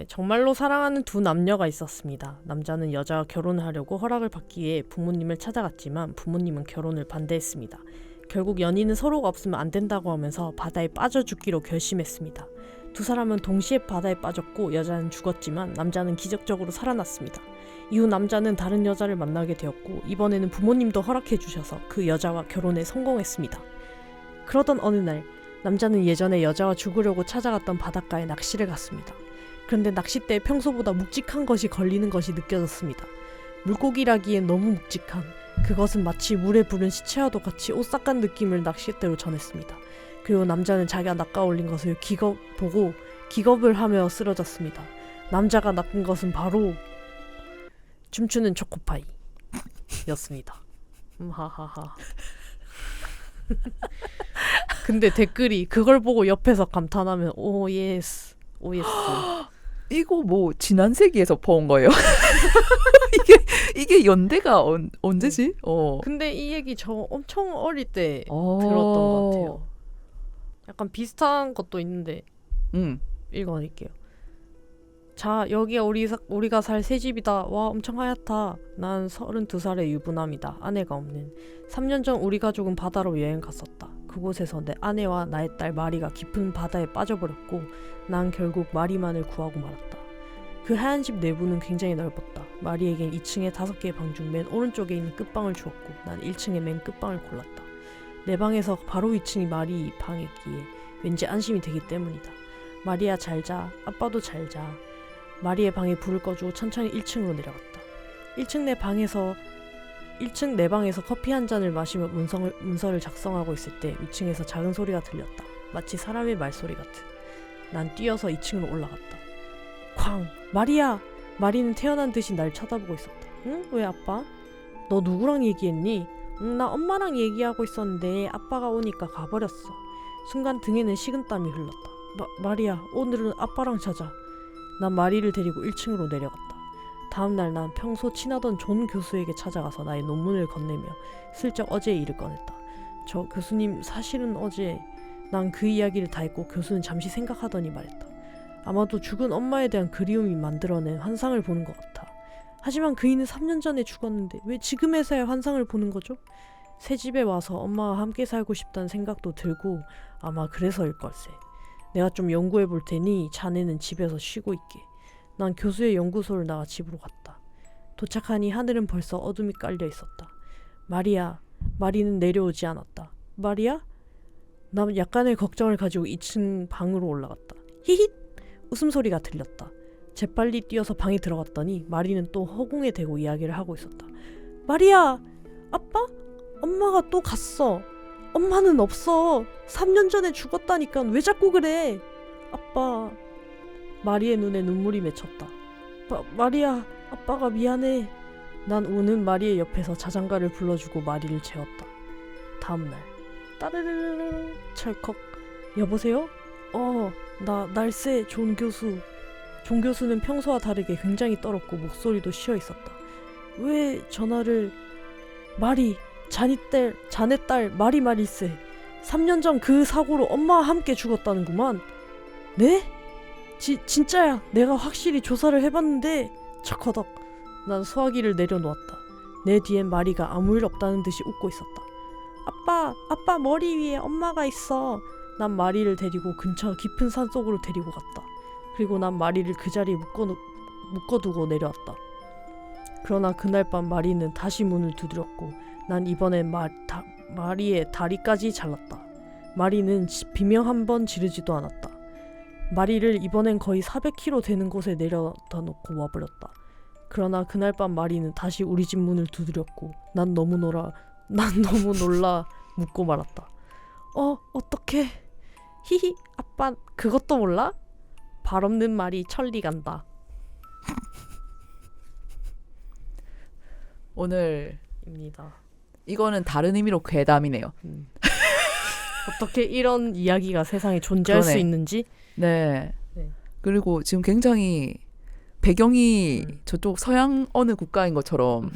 정말로 사랑하는 두 남녀가 있었습니다. 남자는 여자와 결혼을 하려고 허락을 받기 위해 부모님을 찾아갔지만 부모님은 결혼을 반대했습니다. 결국 연인은 서로가 없으면 안 된다고 하면서 바다에 빠져 죽기로 결심했습니다. 두 사람은 동시에 바다에 빠졌고 여자는 죽었지만 남자는 기적적으로 살아났습니다. 이후 남자는 다른 여자를 만나게 되었고 이번에는 부모님도 허락해 주셔서 그 여자와 결혼에 성공했습니다. 그러던 어느 날 남자는 예전에 여자와 죽으려고 찾아갔던 바닷가에 낚시를 갔습니다. 그런데 낚싯대에 평소보다 묵직한 것이 걸리는 것이 느껴졌습니다. 물고기라기엔 너무 묵직한 그것은 마치 물에 부른 시체와도 같이 오싹한 느낌을 낚싯대로 전했습니다. 그리고 남자는 자기가 낚아올린 것을 보고 기겁을 하며 쓰러졌습니다. 남자가 낚은 것은 바로 춤추는 초코파이 였습니다. 하하하. 근데 댓글이 그걸 보고 옆에서 감탄하면 오 예스 오 예스. 이거 뭐 지난 세기에서 퍼온 거예요? 이게 연대가 언제지? 근데 이 얘기 저 엄청 어릴 때 들었던 것 같아요. 약간 비슷한 것도 있는데 읽어드릴게요. 자, 여기가 우리가 살 새 집이다. 와, 엄청 하얗다. 난 32살의 유부남이다. 아내가 없는. 3년 전 우리 가족은 바다로 여행 갔었다. 그곳에서 내 아내와 나의 딸 마리가 깊은 바다에 빠져버렸고 난 결국 마리만을 구하고 말았다. 그 하얀 집 내부는 굉장히 넓었다. 마리에겐 2층에 5개의 방 중 맨 오른쪽에 있는 끝방을 주었고 난 1층의 맨 끝방을 골랐다. 내 방에서 바로 2층이 마리 방이기에 왠지 안심이 되기 때문이다. 마리야 잘 자. 아빠도 잘 자. 마리의 방에 불을 꺼주고 천천히 1층으로 내려갔다. 1층 내 방에서 커피 한 잔을 마시며 문서를 작성하고 있을 때 위층에서 작은 소리가 들렸다. 마치 사람의 말소리 같은. 난 뛰어서 2층으로 올라갔다. 쾅! 마리야! 마리는 태어난 듯이 날 쳐다보고 있었다. 응? 왜 아빠? 너 누구랑 얘기했니? 응, 나 엄마랑 얘기하고 있었는데 아빠가 오니까 가버렸어. 순간 등에는 식은땀이 흘렀다. 마리야, 오늘은 아빠랑 자자. 난 마리를 데리고 1층으로 내려갔다. 다음날 난 평소 친하던 존 교수에게 찾아가서 나의 논문을 건네며 슬쩍 어제의 일을 꺼냈다. 저 교수님, 사실은 어제 난 그 이야기를 다 했고 교수는 잠시 생각하더니 말했다. 아마도 죽은 엄마에 대한 그리움이 만들어낸 환상을 보는 것 같아. 하지만 그이는 3년 전에 죽었는데 왜 지금에서야 환상을 보는 거죠? 새 집에 와서 엄마와 함께 살고 싶다는 생각도 들고 아마 그래서일 걸세. 내가 좀 연구해 볼 테니 자네는 집에서 쉬고 있게. 난 교수의 연구소를 나가 집으로 갔다. 도착하니 하늘은 벌써 어둠이 깔려 있었다. 마리야, 마리는 내려오지 않았다. 마리야? 난 약간의 걱정을 가지고 2층 방으로 올라갔다. 히힛! 웃음소리가 들렸다. 재빨리 뛰어서 방에 들어갔더니 마리는 또 허공에 대고 이야기를 하고 있었다. 마리야! 아빠? 엄마가 또 갔어. 엄마는 없어. 3년 전에 죽었다니까. 왜 자꾸 그래? 아빠. 마리의 눈에 눈물이 맺혔다. 마리야, 아빠가 미안해. 난 우는 마리의 옆에서 자장가를 불러주고 마리를 재웠다. 다음날. 따르르르 찰컥. 여보세요? 나 날쌔 존 교수. 존 교수는 평소와 다르게 굉장히 떨었고 목소리도 쉬어 있었다. 왜 전화를... 마리, 자네 딸 마리 마리세. 3년 전 그 사고로 엄마와 함께 죽었다는구만. 네? 진짜야. 내가 확실히 조사를 해봤는데. 척허덕. 난 소화기를 내려놓았다. 내 뒤엔 마리가 아무 일 없다는 듯이 웃고 있었다. 아빠 머리 위에 엄마가 있어. 난 마리를 데리고 근처 깊은 산속으로 데리고 갔다. 그리고 난 마리를 그 자리에 묶어두고 내려왔다. 그러나 그날 밤 마리는 다시 문을 두드렸고 난 이번엔 마리의 다리까지 잘랐다. 마리는 비명 한 번 지르지도 않았다. 마리를 이번엔 거의 400km 되는 곳에 내려다 놓고 와버렸다. 그러나 그날 밤 마리는 다시 우리 집 문을 두드렸고 난 너무 놀라 묻고 말았다. 어떡해. 히히, 아빠 그것도 몰라? 발 없는 말이 천리 간다. 오늘 입니다. 이거는 다른 의미로 괴담이네요. 어떻게 이런 이야기가 세상에 존재할 그러네. 수 있는지. 네. 네. 그리고 지금 굉장히 배경이 저쪽 서양 어느 국가인 것처럼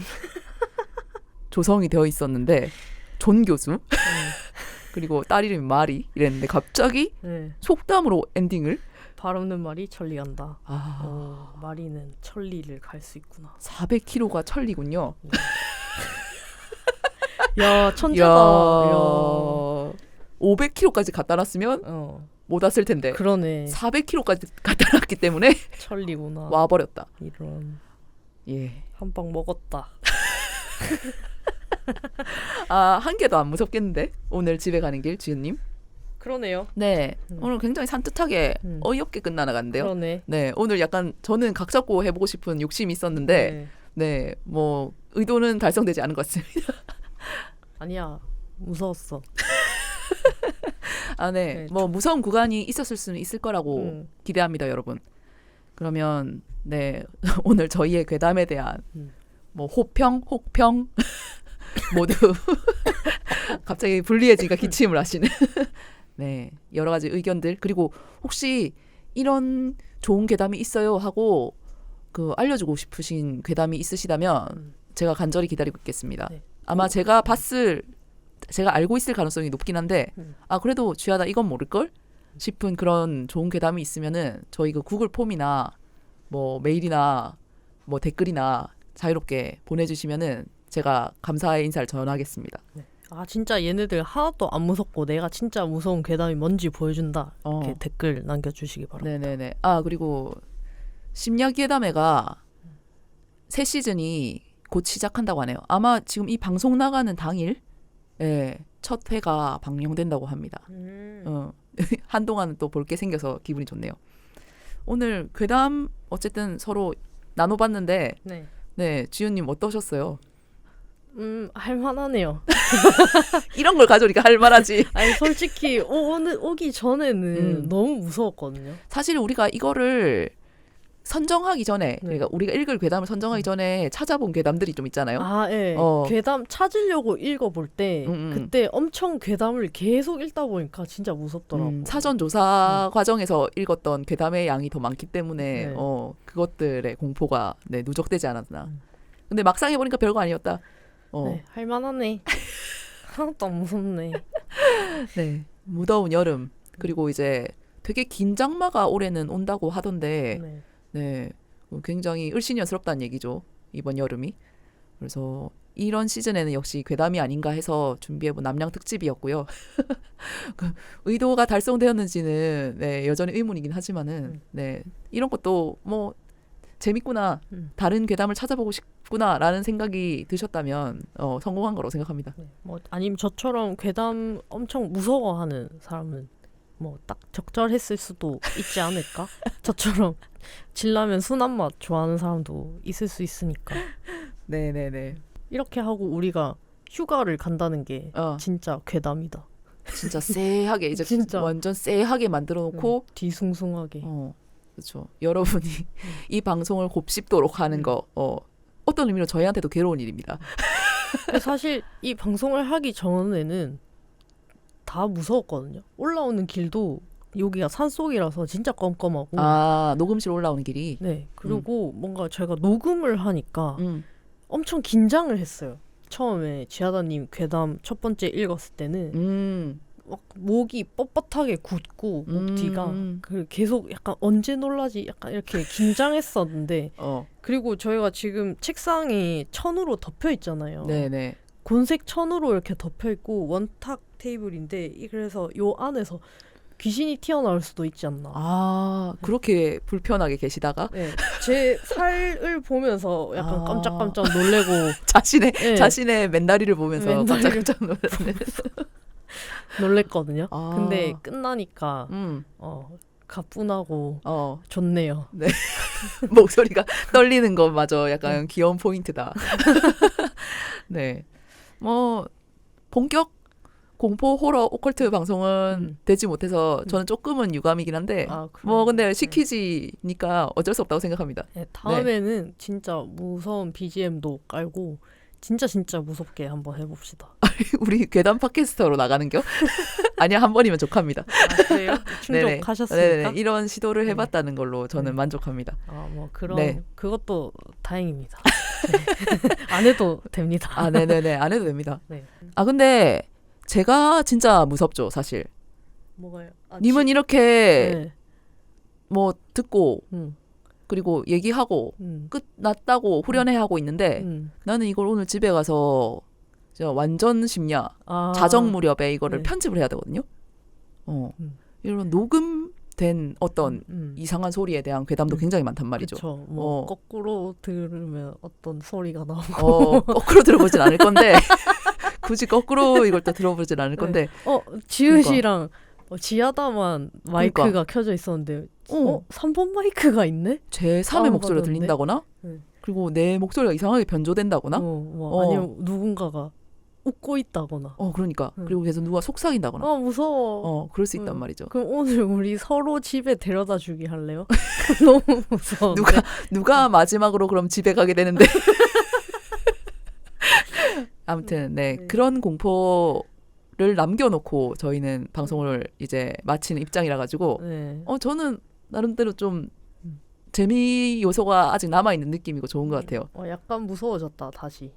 조성이 되어 있었는데 존 교수 그리고 딸 이름이 마리 이랬는데 갑자기 네. 속담으로 엔딩을 발 없는 말이 천리간다. 아, 마리는 천리를 갈 수 있구나. 400km가 천리군요. 야 천재다. 야. 500km까지 갖다 놨으면 못 왔을 텐데 그러네. 400km까지 갖다 놨기 때문에 천리구나. 와버렸다. 이런 예. 한 방 먹었다. 아, 한 개도 안 무섭겠는데 오늘 집에 가는 길 지은님. 그러네요. 네. 오늘 굉장히 산뜻하게 음. 어이없게 끝나나간대요. 그러네. 네, 오늘 약간 저는 각 잡고 해보고 싶은 욕심이 있었는데 네, 뭐 의도는 달성되지 않은 것 같습니다. 아니야. 무서웠어. 아, 네. 네, 뭐 무서운 구간이 있었을 수는 있을 거라고 기대합니다, 여러분. 그러면 네, 오늘 저희의 괴담에 대한 뭐 혹평 모두 갑자기 불리해지니까 기침을 하시는 네, 여러 가지 의견들 그리고 혹시 이런 좋은 괴담이 있어요 하고 그 알려주고 싶으신 괴담이 있으시다면 제가 간절히 기다리고 있겠습니다. 네. 아마 제가 알고 있을 가능성이 높긴 한데 아 그래도 쥐하다 이건 모를걸 싶은 그런 좋은 괴담이 있으면은 저희 그 구글 폼이나 뭐 메일이나 뭐 댓글이나 자유롭게 보내주시면은 제가 감사의 인사를 전하겠습니다. 네. 아 진짜 얘네들 하나도 안 무섭고 내가 진짜 무서운 괴담이 뭔지 보여준다. 이렇게 댓글 남겨주시기 바랍니다. 네네네. 아 그리고 심야괴담회가 새 시즌이 곧 시작한다고 하네요. 아마 지금 이 방송 나가는 당일 첫 회가 방영된다고 합니다. 한동안은 또 볼 게 생겨서 기분이 좋네요. 오늘 괴담 어쨌든 서로 나눠봤는데 네 지윤님 어떠셨어요? 할만하네요. 이런 걸 가져오니까 할만하지. 아니 솔직히 오기 전에는 너무 무서웠거든요. 사실 우리가 이거를 선정하기 전에 그러니까 우리가 읽을 괴담을 선정하기 전에 찾아본 괴담들이 좀 있잖아요. 아, 예. 괴담 찾으려고 읽어볼 때 그때 엄청 괴담을 계속 읽다 보니까 진짜 무섭더라고요. 사전 조사 과정에서 읽었던 괴담의 양이 더 많기 때문에 그것들의 공포가 누적되지 않았나. 근데 막상 해보니까 별거 아니었다. 네, 할만하네. 하나도 안 무섭네. 네, 무더운 여름 그리고 이제 되게 긴 장마가 올해는 온다고 하던데 네, 굉장히 을씨년스럽다는 얘기죠. 이번 여름이. 그래서 이런 시즌에는 역시 괴담이 아닌가 해서 준비해본 남양 특집이었고요. 그 의도가 달성되었는지는 여전히 의문이긴 하지만은 이런 것도 뭐 재밌구나, 다른 괴담을 찾아보고 싶구나라는 생각이 드셨다면 성공한 거라고 생각합니다. 뭐 아니면 저처럼 괴담 엄청 무서워하는 사람은 뭐 딱 적절했을 수도 있지 않을까? 저처럼 진라면 순한 맛 좋아하는 사람도 있을 수 있으니까. 네네네. 이렇게 하고 우리가 휴가를 간다는 게 진짜 괴담이다. 진짜 쎄하게 이제 진짜. 완전 쎄하게 만들어 놓고 뒤숭숭하게. 그렇죠. 여러분이 이 방송을 곱씹도록 하는 거 어떤 의미로 저희한테도 괴로운 일입니다. 사실 이 방송을 하기 전에는 다 무서웠거든요. 올라오는 길도 여기가 산속이라서 진짜 껌껌하고. 아, 녹음실 올라오는 길이. 네. 그리고 뭔가 제가 녹음을 하니까 엄청 긴장을 했어요. 처음에 지하다님 괴담 첫 번째 읽었을 때는 막 목이 뻣뻣하게 굳고 목 뒤가 계속 약간 언제 놀라지 약간 이렇게 긴장했었는데 그리고 저희가 지금 책상이 천으로 덮여 있잖아요. 네네. 곤색 천으로 이렇게 덮여 있고 원탁 테이블인데 그래서 요 안에서 귀신이 튀어나올 수도 있지 않나. 아, 그렇게 불편하게 계시다가 제 살을 보면서 약간 깜짝깜짝 놀래고 자신의 맨다리를 보면서 깜짝깜짝 놀랬거든요. 근데 끝나니까 가뿐하고 좋네요. 네. 목소리가 떨리는 것마저 약간 귀여운 포인트다. 네. 뭐 본격 공포 호러 오컬트 방송은 되지 못해서 저는 조금은 유감이긴 한데 뭐 근데 시키지니까 어쩔 수 없다고 생각합니다. 다음에는 진짜 무서운 BGM도 깔고 진짜 무섭게 한번 해봅시다. 우리 괴담 팟캐스터로 나가는겨? 아니야, 한 번이면 족합니다. 아, 그래요? 충족하셨습니까? 네네. 이런 시도를 해봤다는 걸로 저는 만족합니다. 뭐 그런 네. 그것도 다행입니다. 네. 안 해도 됩니다. 아, 네네네. 안 해도 됩니다. 네. 아, 근데 제가 진짜 무섭죠, 사실. 뭐가요? 님은 이렇게 네. 뭐 듣고 음. 그리고 얘기하고 음. 끝났다고 후련해하고 있는데 나는 이걸 오늘 집에 가서 진짜 완전 심야 자정 무렵에 이거를 네. 편집을 해야 되거든요. 이런 녹음된 어떤 이상한 소리에 대한 괴담도 굉장히 많단 말이죠. 그렇죠. 뭐 거꾸로 들으면 어떤 소리가 나오고 거꾸로 들어보진 않을 건데 굳이 거꾸로 이걸 또 들어보진 않을 건데 지은 씨랑 지하다만 마이크가 그러니까. 켜져 있었는데 3번 마이크가 있네? 제 3의 목소리가 받았네. 들린다거나 네. 그리고 내 목소리가 이상하게 변조된다거나 아니면 누군가가 웃고 있다거나 그러니까 그리고 계속 누가 속삭인다거나 무서워. 그럴 수 있단 말이죠. 그럼 오늘 우리 서로 집에 데려다 주기 할래요? 너무 무서워. 누가 마지막으로 그럼 집에 가게 되는데 아무튼 그런 공포를 남겨놓고 저희는 방송을 이제 마치는 입장이라 가지고 저는 나름대로 좀 재미 요소가 아직 남아있는 느낌이고 좋은 것 같아요. 약간 무서워졌다 다시.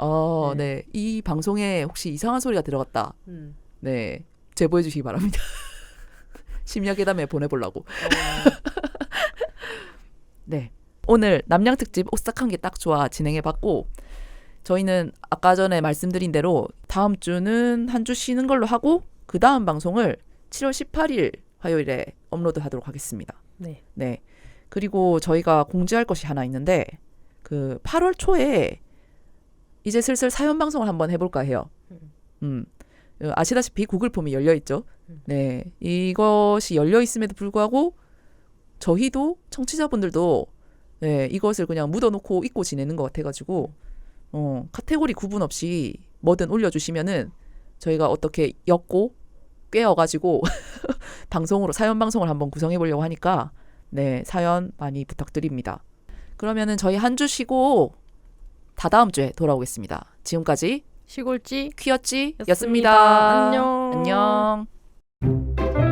네. 이 방송에 혹시 이상한 소리가 들어갔다. 네, 제보해 주시기 바랍니다. 심야 괴담에 보내보려고. 네, 오늘 남양 특집 오싹한 게 딱 좋아 진행해봤고 저희는 아까 전에 말씀드린 대로 다음 주는 한 주 쉬는 걸로 하고 그 다음 방송을 7월 18일 화요일에 업로드하도록 하겠습니다. 네. 그리고 저희가 공지할 것이 하나 있는데 그 8월 초에 이제 슬슬 사연 방송을 한번 해볼까 해요. 아시다시피 구글 폼이 열려 있죠. 네, 이것이 열려 있음에도 불구하고 저희도 청취자분들도 이것을 그냥 묻어놓고 잊고 지내는 것 같아가지고 카테고리 구분 없이 뭐든 올려주시면은 저희가 어떻게 엮고 꿰어가지고 방송으로 사연 방송을 한번 구성해보려고 하니까 사연 많이 부탁드립니다. 그러면은 저희 한 주 쉬고 다다음 주에 돌아오겠습니다. 지금까지 시골지 퀴어찌였습니다. 안녕. 안녕.